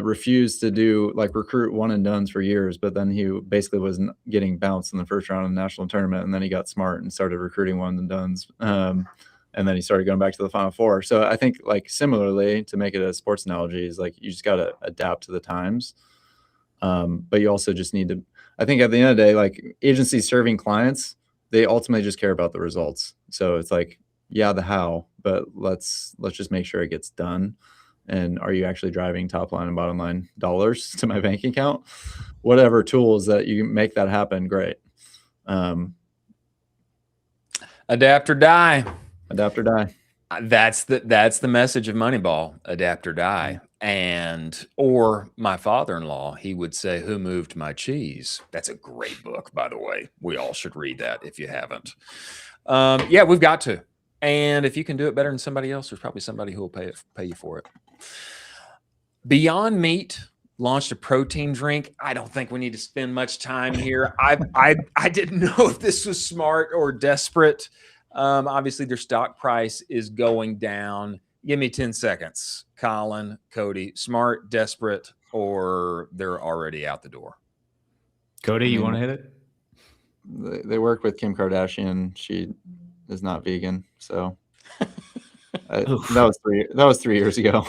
refused to do like recruit one and dones for years, but then he basically was getting bounced in the first round of the national tournament. And then he got smart and started recruiting one and dones. And then he started going back to the Final Four. So I think like similarly, to make it a sports analogy, is like, you just got to adapt to the times. But you also just need to, I think at the end of the day, like agencies serving clients, they ultimately just care about the results. So it's like, yeah, the how, but let's just make sure it gets done. And are you actually driving top line and bottom line dollars to my bank account? Whatever tools that you make that happen, great. Adapt or die. Adapt or die. That's the message of Moneyball. Adapt or die. Or my father-in-law, he would say, "Who moved my cheese?" That's a great book, by the way. We all should read that if you haven't. Yeah, we've got to. And if you can do it better than somebody else, there's probably somebody who will pay you for it. Beyond Meat launched a protein drink. I don't think we need to spend much time here. I didn't know if this was smart or desperate. Obviously, their stock price is going down. Give me 10 seconds. Colin, Cody, smart, desperate, or they're already out the door? Cody, you want to hit it? They work with Kim Kardashian. She is not vegan. So That was 3 years ago.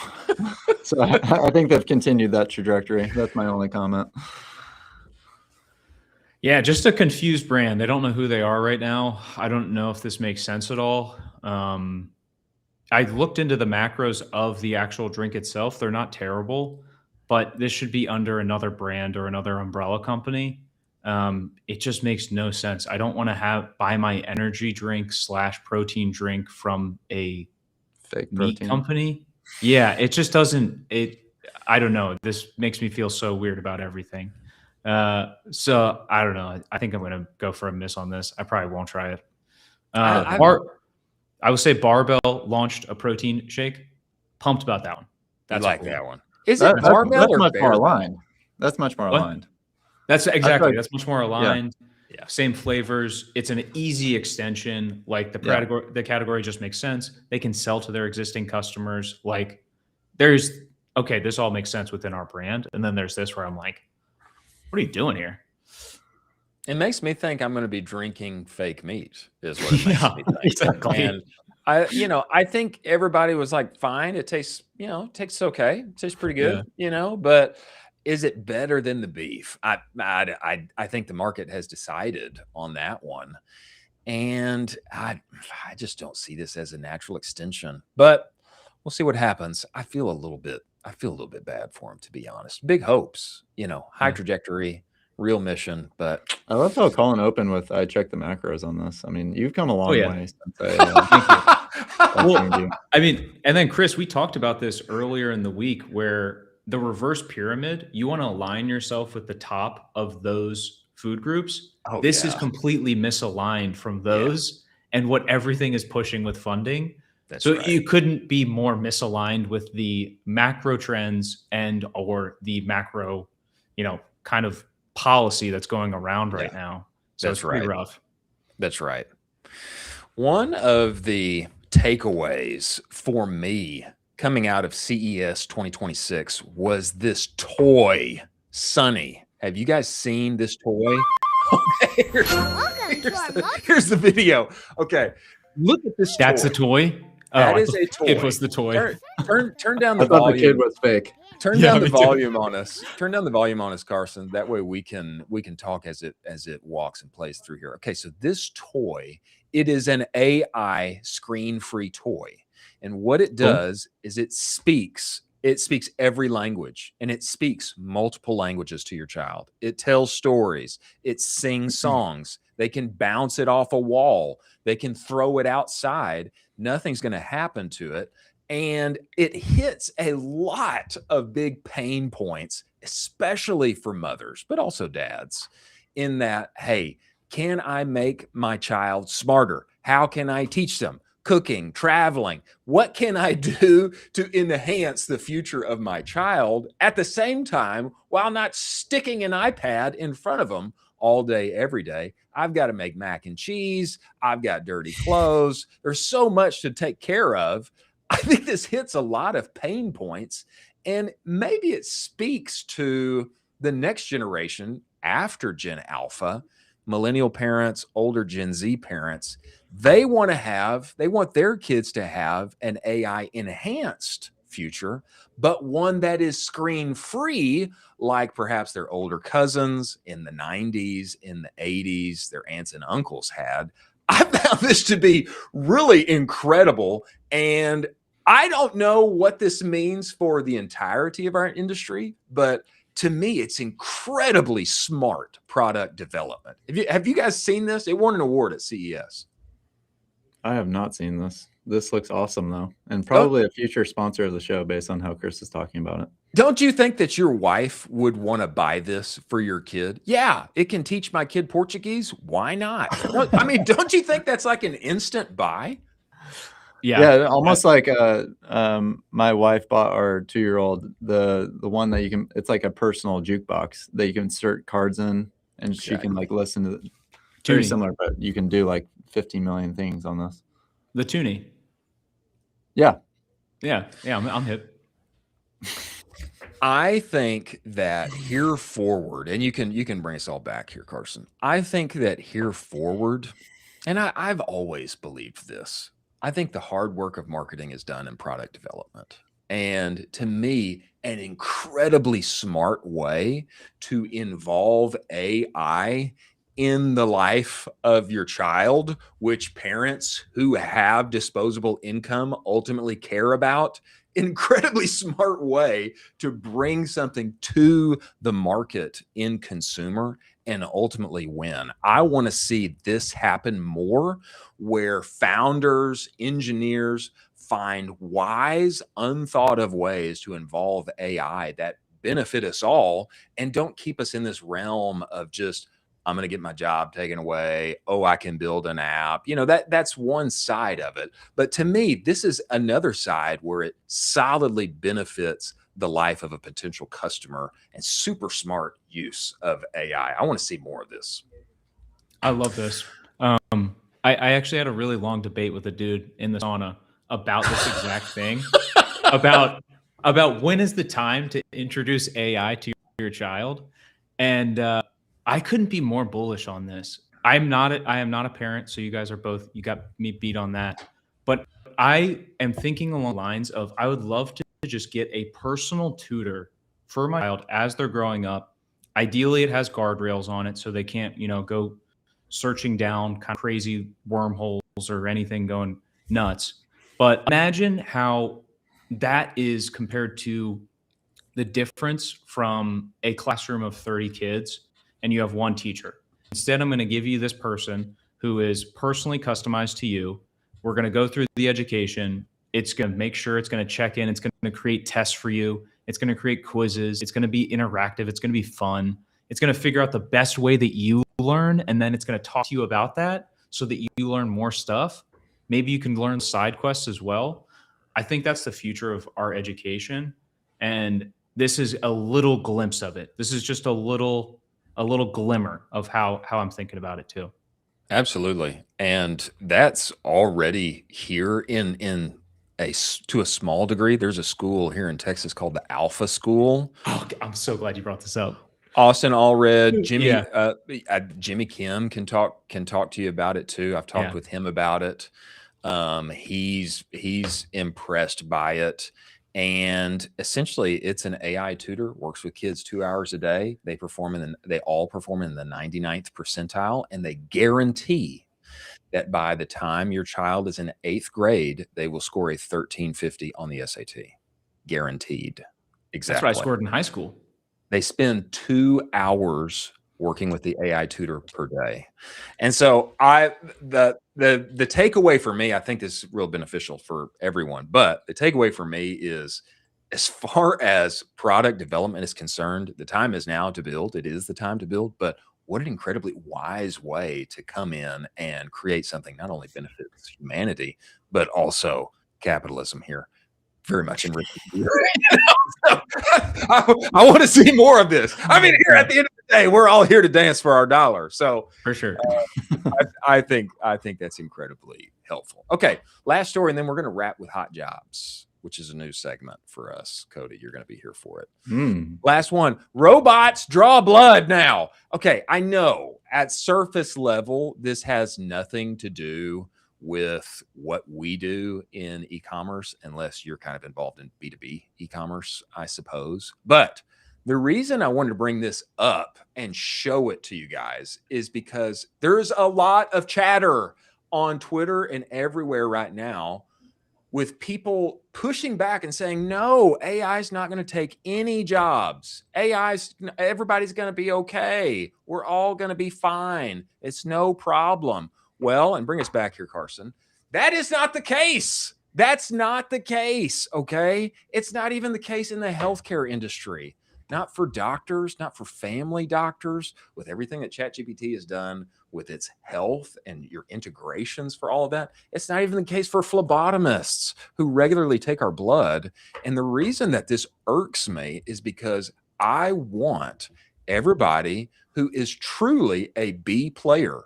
So I think they've continued that trajectory. That's my only comment. Yeah, just a confused brand. They don't know who they are right now. I don't know if this makes sense at all. I looked into the macros of the actual drink itself. They're not terrible, but this should be under another brand or another umbrella company. It just makes no sense. I don't want to buy my energy drink / protein drink from a Fake meat protein. company. Yeah, it just doesn't. I don't know. This makes me feel so weird about everything. So I don't know. I think I'm going to go for a miss on this. I probably won't try it. I would say Barbell launched a protein shake. Pumped about that one. That's like that one. Is it That's Barbell or much more Bear? aligned. That's much more What? aligned. That's exactly. like- That's much more aligned. Yeah. Same flavors. It's an easy extension. Like the category just makes sense. They can sell to their existing customers. Like this all makes sense within our brand. And then there's this where I'm like, what are you doing here? It makes me think I'm going to be drinking fake meat is what it makes me think. Exactly. And I think everybody was like, fine. It tastes, tastes okay. It tastes pretty good, but is it better than the beef? I think the market has decided on that one. And I just don't see this as a natural extension, but we'll see what happens. I feel a little bit bad for him, to be honest. Big hopes, high trajectory, real mission. But I love how Colin opened with, I checked the macros on this. I mean, you've come a long way since Thank you. I mean, and then Chris, we talked about this earlier in the week where the reverse pyramid, you want to align yourself with the top of those food groups. This is completely misaligned from those and what everything is pushing with funding. You couldn't be more misaligned with the macro trends or the macro, kind of policy that's going around right now. So it's pretty rough. That's right. One of the takeaways for me coming out of CES 2026 was this toy, Sunny. Have you guys seen this toy? Okay, here's the video. Okay, look at this. That's the toy. That is a toy. It was the toy. Turn down the I thought volume. the kid was fake. Turn down the volume on us. Turn down the volume on us, Carson. That way we can talk as it walks and plays through here. Okay, so this toy, it is an AI screen-free toy. And what it does is it speaks every language, and it speaks multiple languages to your child. It tells stories. It sings songs. They can bounce it off a wall. They can throw it outside. Nothing's going to happen to it. And it hits a lot of big pain points, especially for mothers, but also dads, in that, hey, can I make my child smarter? How can I teach them? Cooking, traveling. What can I do to enhance the future of my child at the same time while not sticking an iPad in front of them all day, every day? I've got to make mac and cheese. I've got dirty clothes. There's so much to take care of. I think this hits a lot of pain points, and maybe it speaks to the next generation after Gen Alpha, millennial parents, older Gen Z parents. They want their kids to have an AI enhanced future, but one that is screen free, like perhaps their older cousins in the 90s, in the 80s, their aunts and uncles had. I found this to be really incredible. And I don't know what this means for the entirety of our industry, but to me, it's incredibly smart product development. Have you guys seen this? It won an award at CES. I have not seen this. This looks awesome, though, and probably a future sponsor of the show based on how Chris is talking about it. Don't you think that your wife would want to buy this for your kid? Yeah, it can teach my kid Portuguese. Why not? I mean, don't you think that's like an instant buy? Yeah, almost like my wife bought our 2-year-old the one that you can. It's like a personal jukebox that you can insert cards in, and she can like listen to. Very similar, but you can do like 50 million things on this. The Toonie. Yeah. I'm hip. I think that here forward, and you can bring us all back here, Carson. I think that here forward, and I've always believed this. I think the hard work of marketing is done in product development. And to me, an incredibly smart way to involve AI in the life of your child, which parents who have disposable income ultimately care about. Incredibly smart way to bring something to the market in consumer and ultimately win. I want to see this happen more, where founders, engineers find wise, unthought of ways to involve AI that benefit us all and don't keep us in this realm of just, I'm going to get my job taken away. Oh, I can build an app. You know, that's one side of it. But to me, this is another side where it solidly benefits the life of a potential customer and super smart use of AI. I want to see more of this. I love this. I actually had a really long debate with a dude in the sauna about this exact thing, about when is the time to introduce AI to your child, and I couldn't be more bullish on this. I am not a parent, so you guys are both, you got me beat on that. But I am thinking along the lines of, I would love to just get a personal tutor for my child as they're growing up. Ideally, it has guardrails on it so they can't, go searching down kind of crazy wormholes or anything going nuts. But imagine how that is compared to the difference from a classroom of 30 kids and you have one teacher. Instead, I'm going to give you this person who is personally customized to you. We're going to go through the education. It's going to make sure, it's going to check in. It's going to create tests for you. It's going to create quizzes. It's going to be interactive. It's going to be fun. It's going to figure out the best way that you learn. And then it's going to talk to you about that so that you learn more stuff. Maybe you can learn side quests as well. I think that's the future of our education. And this is a little glimpse of it. This is just a little glimmer of how I'm thinking about it too. Absolutely. And that's already here in to a small degree. There's a school here in Texas called the Alpha School. Oh, I'm so glad you brought this up. Austin Allred, Jimmy, Yeah. Jimmy Kim can talk to you about it too. I've talked Yeah. with him about it. He's impressed by it. And essentially it's an AI tutor, works with kids 2 hours a day. They all perform in the 99th percentile, and they guarantee that by the time your child is in 8th grade, they will score a 1350 on the SAT. Guaranteed. Exactly. That's what I scored in high school. They spend 2 hours working with the AI tutor per day. And so the takeaway for me, I think this is real beneficial for everyone, but the takeaway for me is, as far as product development is concerned, the time is now to build. It is the time to build, but what an incredibly wise way to come in and create something not only benefits humanity, but also capitalism here. Very much enriching. I want to see more of this. I mean, here at the end of the day, we're all here to dance for our dollar. So For sure. I think that's incredibly helpful. Okay, last story, and then we're going to wrap with hot jobs, which is a new segment for us. Cody, you're going to be here for it. Last one. Robots draw blood now. Okay, I know at surface level, this has nothing to do with what we do in e-commerce, unless you're kind of involved in B2B e-commerce, I suppose. But the reason I wanted to bring this up and show it to you guys is because there's a lot of chatter on Twitter and everywhere right now with people pushing back and saying, no, AI is not going to take any jobs. Everybody's going to be okay. We're all going to be fine. It's no problem. Well, and bring us back here, Carson. That is not the case. That's not the case, okay? It's not even the case in the healthcare industry. Not for doctors, not for family doctors, with everything that ChatGPT has done with its health and your integrations for all of that. It's not even the case for phlebotomists who regularly take our blood. And the reason that this irks me is because I want everybody who is truly a B player.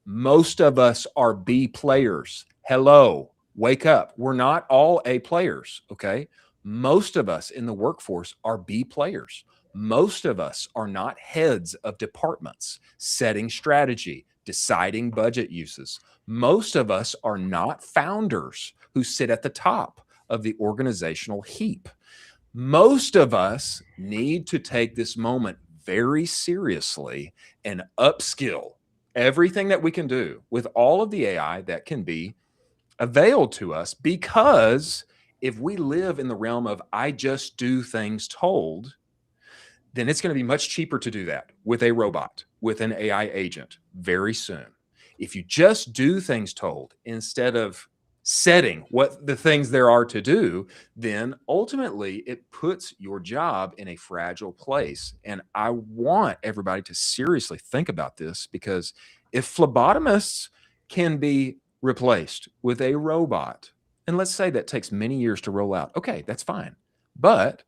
Most of us are B players. Hello, wake up. We're not all A players, okay? Most of us in the workforce are B players. Most of us are not heads of departments setting strategy, deciding budget uses. Most of us are not founders who sit at the top of the organizational heap. Most of us need to take this moment very seriously and upskill everything that we can do with all of the AI that can be availed to us, because if we live in the realm of I just do things told, then it's going to be much cheaper to do that with a robot, with an AI agent very soon. If you just do things told instead of setting what the things there are to do, then ultimately it puts your job in a fragile place. And I want everybody to seriously think about this, because if phlebotomists can be replaced with a robot, and let's say that takes many years to roll out, okay, that's fine. But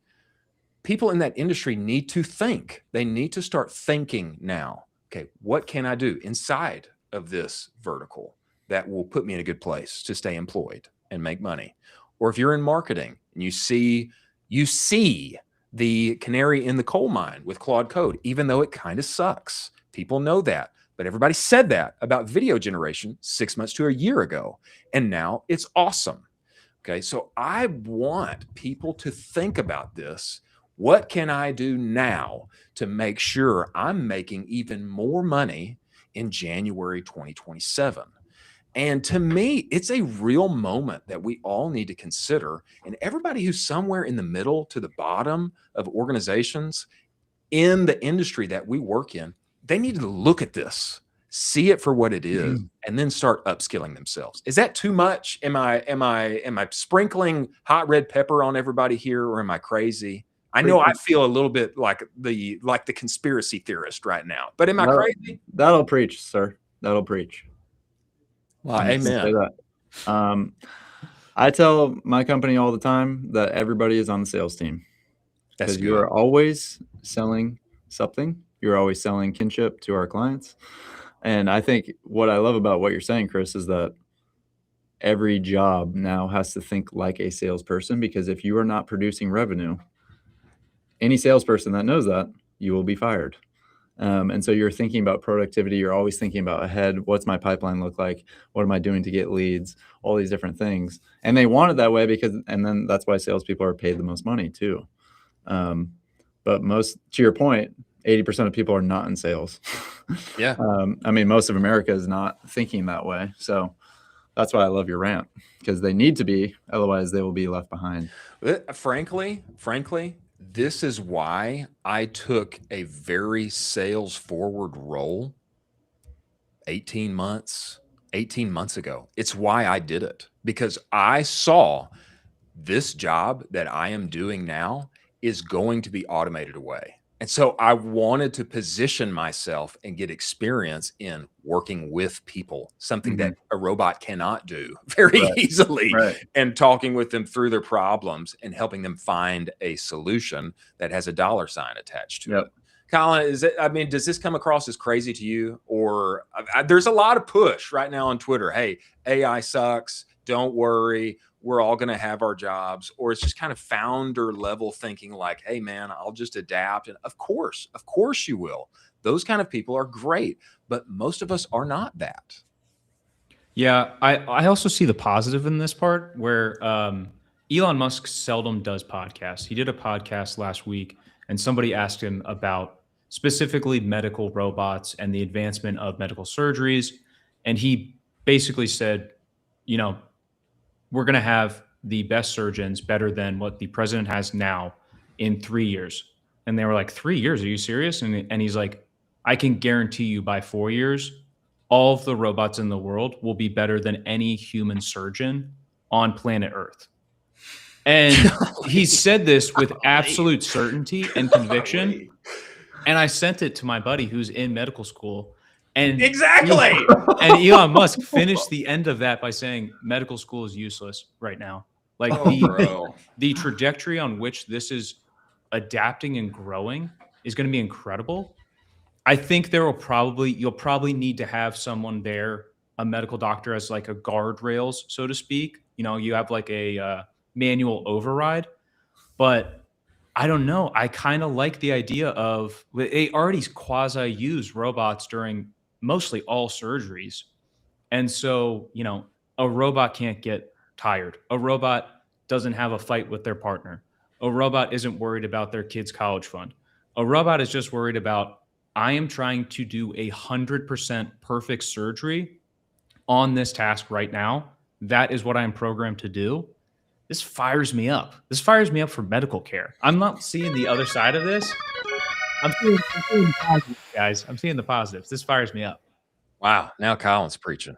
people in that industry need to think. They need to start thinking now. Okay, what can I do inside of this vertical that will put me in a good place to stay employed and make money? Or if you're in marketing and you see the canary in the coal mine with Claude Code, even though it kind of sucks. People know that. But everybody said that about video generation 6 months to a year ago. And now it's awesome. Okay, so I want people to think about this. What can I do now to make sure I'm making even more money in January 2027? And to me, it's a real moment that we all need to consider. And everybody who's somewhere in the middle to the bottom of organizations in the industry that we work in, they need to look at this, see it for what it is, and then start upskilling themselves. Is that too much? Am I sprinkling hot red pepper on everybody here, or am I crazy? I know I feel a little bit like the conspiracy theorist right now, but am I crazy? That'll preach, sir. That'll preach. Well, amen. I tell my company all the time that everybody is on the sales team, because you are always selling something. You're always selling kinship to our clients. And I think what I love about what you're saying, Chris, is that every job now has to think like a salesperson, because if you are not producing revenue, any salesperson that knows that, you will be fired. And so you're thinking about productivity. You're always thinking about ahead. What's my pipeline look like? What am I doing to get leads? All these different things. And they want it that way and then that's why salespeople are paid the most money too. But to your point, 80% of people are not in sales. Yeah. I mean, most of America is not thinking that way. So that's why I love your rant, because they need to be, otherwise they will be left behind. Frankly, this is why I took a very sales forward role 18 months ago. It's why I did it, because I saw this job that I am doing now is going to be automated away. And so I wanted to position myself and get experience in working with people, something that a robot cannot do very easily, and talking with them through their problems and helping them find a solution that has a dollar sign attached to it. Colin, does this come across as crazy to you? Or there's a lot of push right now on Twitter. Hey, AI sucks. Don't worry. We're all going to have our jobs. Or it's just kind of founder level thinking like, hey man, I'll just adapt. And of course you will. Those kind of people are great, but most of us are not that. Yeah. I also see the positive in this part where Elon Musk seldom does podcasts. He did a podcast last week and somebody asked him about specifically medical robots and the advancement of medical surgeries. And he basically said, we're going to have the best surgeons, better than what the president has now, in 3 years. And they were like, 3 years? Are you serious? And he's like, I can guarantee you by 4 years, all of the robots in the world will be better than any human surgeon on planet Earth. And he said this with absolute certainty and conviction. And I sent it to my buddy who's in medical school. And exactly. And Elon Musk finished the end of that by saying medical school is useless right now. Like the trajectory on which this is adapting and growing is going to be incredible. I think you'll probably need to have someone there, a medical doctor, as like a guardrails, so to speak. You have like a manual override, but I don't know. I kind of like the idea of they already quasi use robots during mostly all surgeries. And so, a robot can't get tired. A robot doesn't have a fight with their partner. A robot isn't worried about their kid's college fund. A robot is just worried about, I am trying to do 100% perfect surgery on this task right now. That is what I'm programmed to do. This fires me up. This fires me up for medical care. I'm not seeing the other side of this. I'm seeing the positives, guys. I'm seeing the positives. This fires me up. Wow. Now Colin's preaching.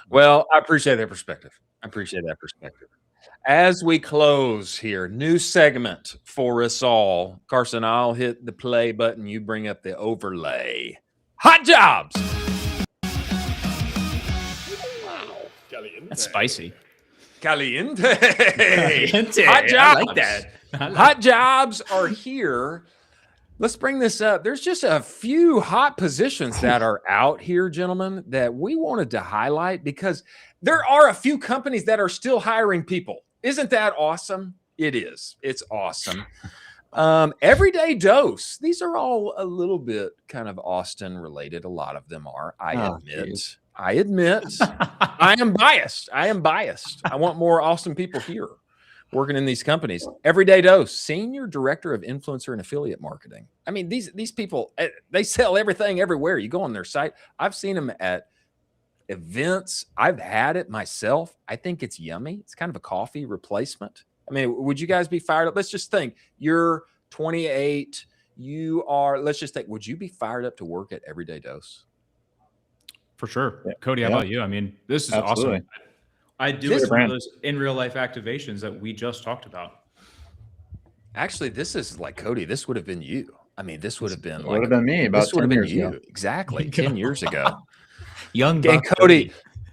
Well, I appreciate that perspective. As we close here, new segment for us all. Carson, I'll hit the play button. You bring up the overlay. Hot jobs. Wow. That's spicy. Caliente. Hot jobs. I like that. Hot jobs are here. Let's bring this up. There's just a few hot positions that are out here, gentlemen, that we wanted to highlight because there are a few companies that are still hiring people. Isn't that awesome? It is. It's awesome. Everyday Dose. These are all a little bit kind of Austin related. A lot of them are. I admit. I am biased. I want more Austin people here working in these companies. Everyday Dose, Senior Director of Influencer and Affiliate Marketing. I mean, these people, they sell everything everywhere. You go on their site. I've seen them at events. I've had it myself. I think it's yummy. It's kind of a coffee replacement. I mean, would you guys be fired up? Let's just think. You're 28. Let's just think. Would you be fired up to work at Everyday Dose? For sure. Yeah. Cody, how about you? I mean, this is Absolutely. awesome. I do it for those in real life activations that we just talked about. Actually, this is like Cody. This would have been you. I mean, this would have been like, would have been me about 10 years ago. Exactly. 10 years ago. Young and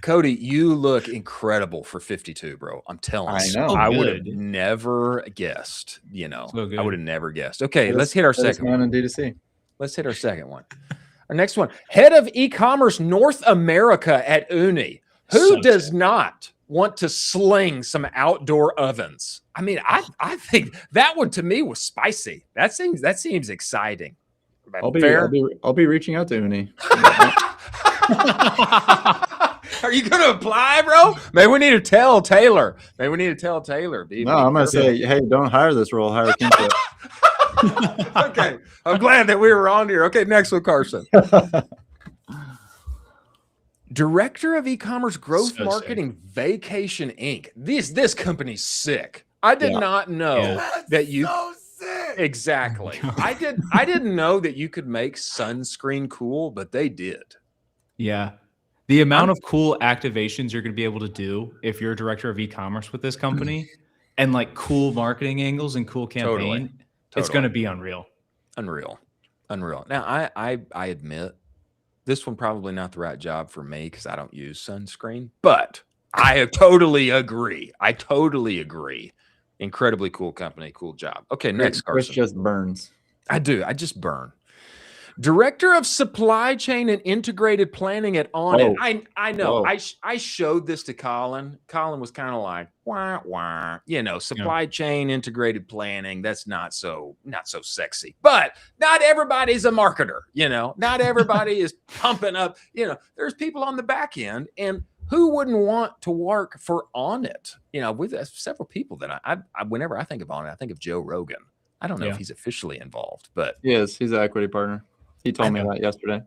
Cody, you look incredible for 52, bro. I'm telling you. I know. I would have never guessed, I would have never guessed. Okay, let's hit our second one. In D2C. Let's hit our second one. Our next one. Head of e-commerce North America at Uni. Who does not want to sling some outdoor ovens? I mean, I think that one to me was spicy. That seems exciting. I'll be reaching out to Uni. Are you going to apply, bro? Maybe we need to tell Taylor. No, I'm going to say, hey, don't hire this role. Hire Kinsley. Okay. I'm glad that we were on here. Okay, next one, Carson. Director of E-commerce Growth Marketing, Vacation Inc. This company's sick. I did not know that you. So sick. Exactly. I didn't know that you could make sunscreen cool, but they did. Yeah. The amount of cool activations you're going to be able to do if you're a director of e-commerce with this company and like cool marketing angles and cool campaign, totally. It's going to be unreal. Unreal. Now, I admit this one probably not the right job for me because I don't use sunscreen, but I totally agree. Incredibly cool company, cool job. Okay, next, Carson. Chris just burns. I do. I just burn. Director of Supply Chain and Integrated Planning at Onnit. I know. I showed this to Colin. Colin was kind of like, wah, wah. Supply chain integrated planning. That's not so sexy. But not everybody's a marketer. Not everybody is pumping up. There's people on the back end, and who wouldn't want to work for Onnit? With several people that I whenever I think of Onnit, I think of Joe Rogan. I don't know if he's officially involved, but he's an equity partner. He told me that yesterday.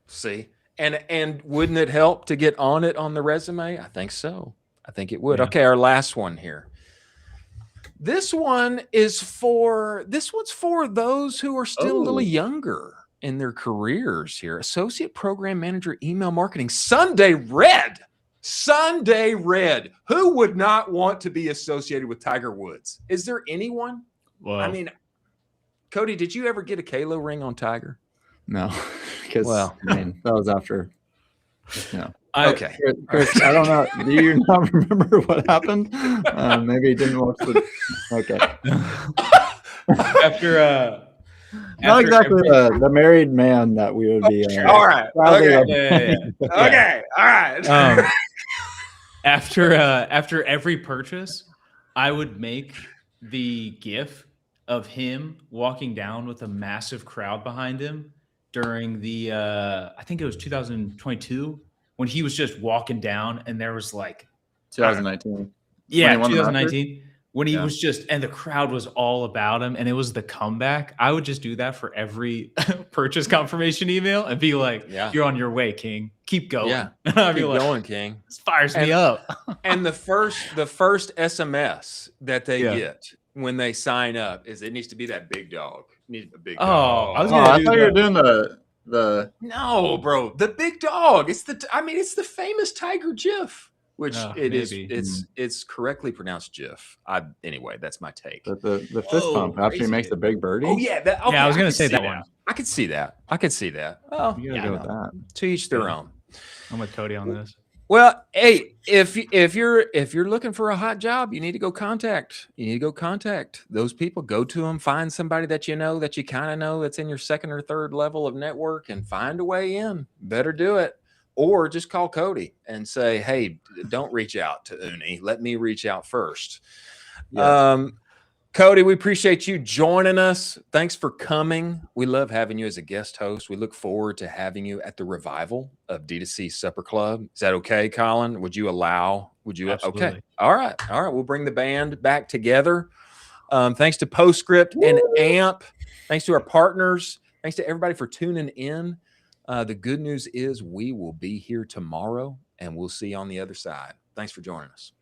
See, and wouldn't it help to get Onnit on the resume? I think so. I think it would. Yeah. Okay, our last one here. This one's for those who are still a little younger in their careers here. Associate Program Manager, Email Marketing, Sunday Red. Who would not want to be associated with Tiger Woods? Is there anyone? Well, I mean, Cody, did you ever get a Kalo ring on Tiger? No, because that was after. Okay, Chris, I don't know. Do you not remember what happened? Maybe he didn't watch the. Okay. Not exactly the married man that we would be. All right. Okay. Okay. All right. After every purchase, I would make the GIF of him walking down with a massive crowd behind him during the I think it was 2022 when he was just walking down and there was like 2019. yeah, When he won the 2019 when he Yeah. was just and the crowd was all about him and it was the comeback. I would just do that for every purchase confirmation email and be like, Yeah. "You're on your way, King. Keep going." Yeah. And I'd be Keep like, going, King. "This fires me up." And the first SMS that they Yeah. get when they sign up is it needs to be that big dog. Need a big Oh, dog. I was Oh, gonna I do thought you were that. doing the. No, bro, the big dog. It's it's the famous tiger GIF, which maybe. it's correctly pronounced GIF. Anyway, that's my take. The fist pump after he crazy, makes the big birdie. Oh yeah, okay, Yeah, I was gonna could say see that one. I could see that. I could see that. Oh, You gotta yeah, go I with know. that. To each their Yeah. own. I'm with Cody on this. Well, hey, if you're looking for a hot job, you need to go contact those people. Go to them, find somebody that you know that you kind of know that's in your second or third level of network, and find a way in. Better do it, or just call Cody and say, "Hey, don't reach out to Uni. Let me reach out first." Yes. Cody, we appreciate you joining us. Thanks for coming. We love having you as a guest host. We look forward to having you at the revival of D2C Supper Club. Is that okay, Colin? Would you? Absolutely. Okay. All right. We'll bring the band back together. Thanks to Postscript and AMP. Thanks to our partners. Thanks to everybody for tuning in. The good news is we will be here tomorrow, and we'll see you on the other side. Thanks for joining us.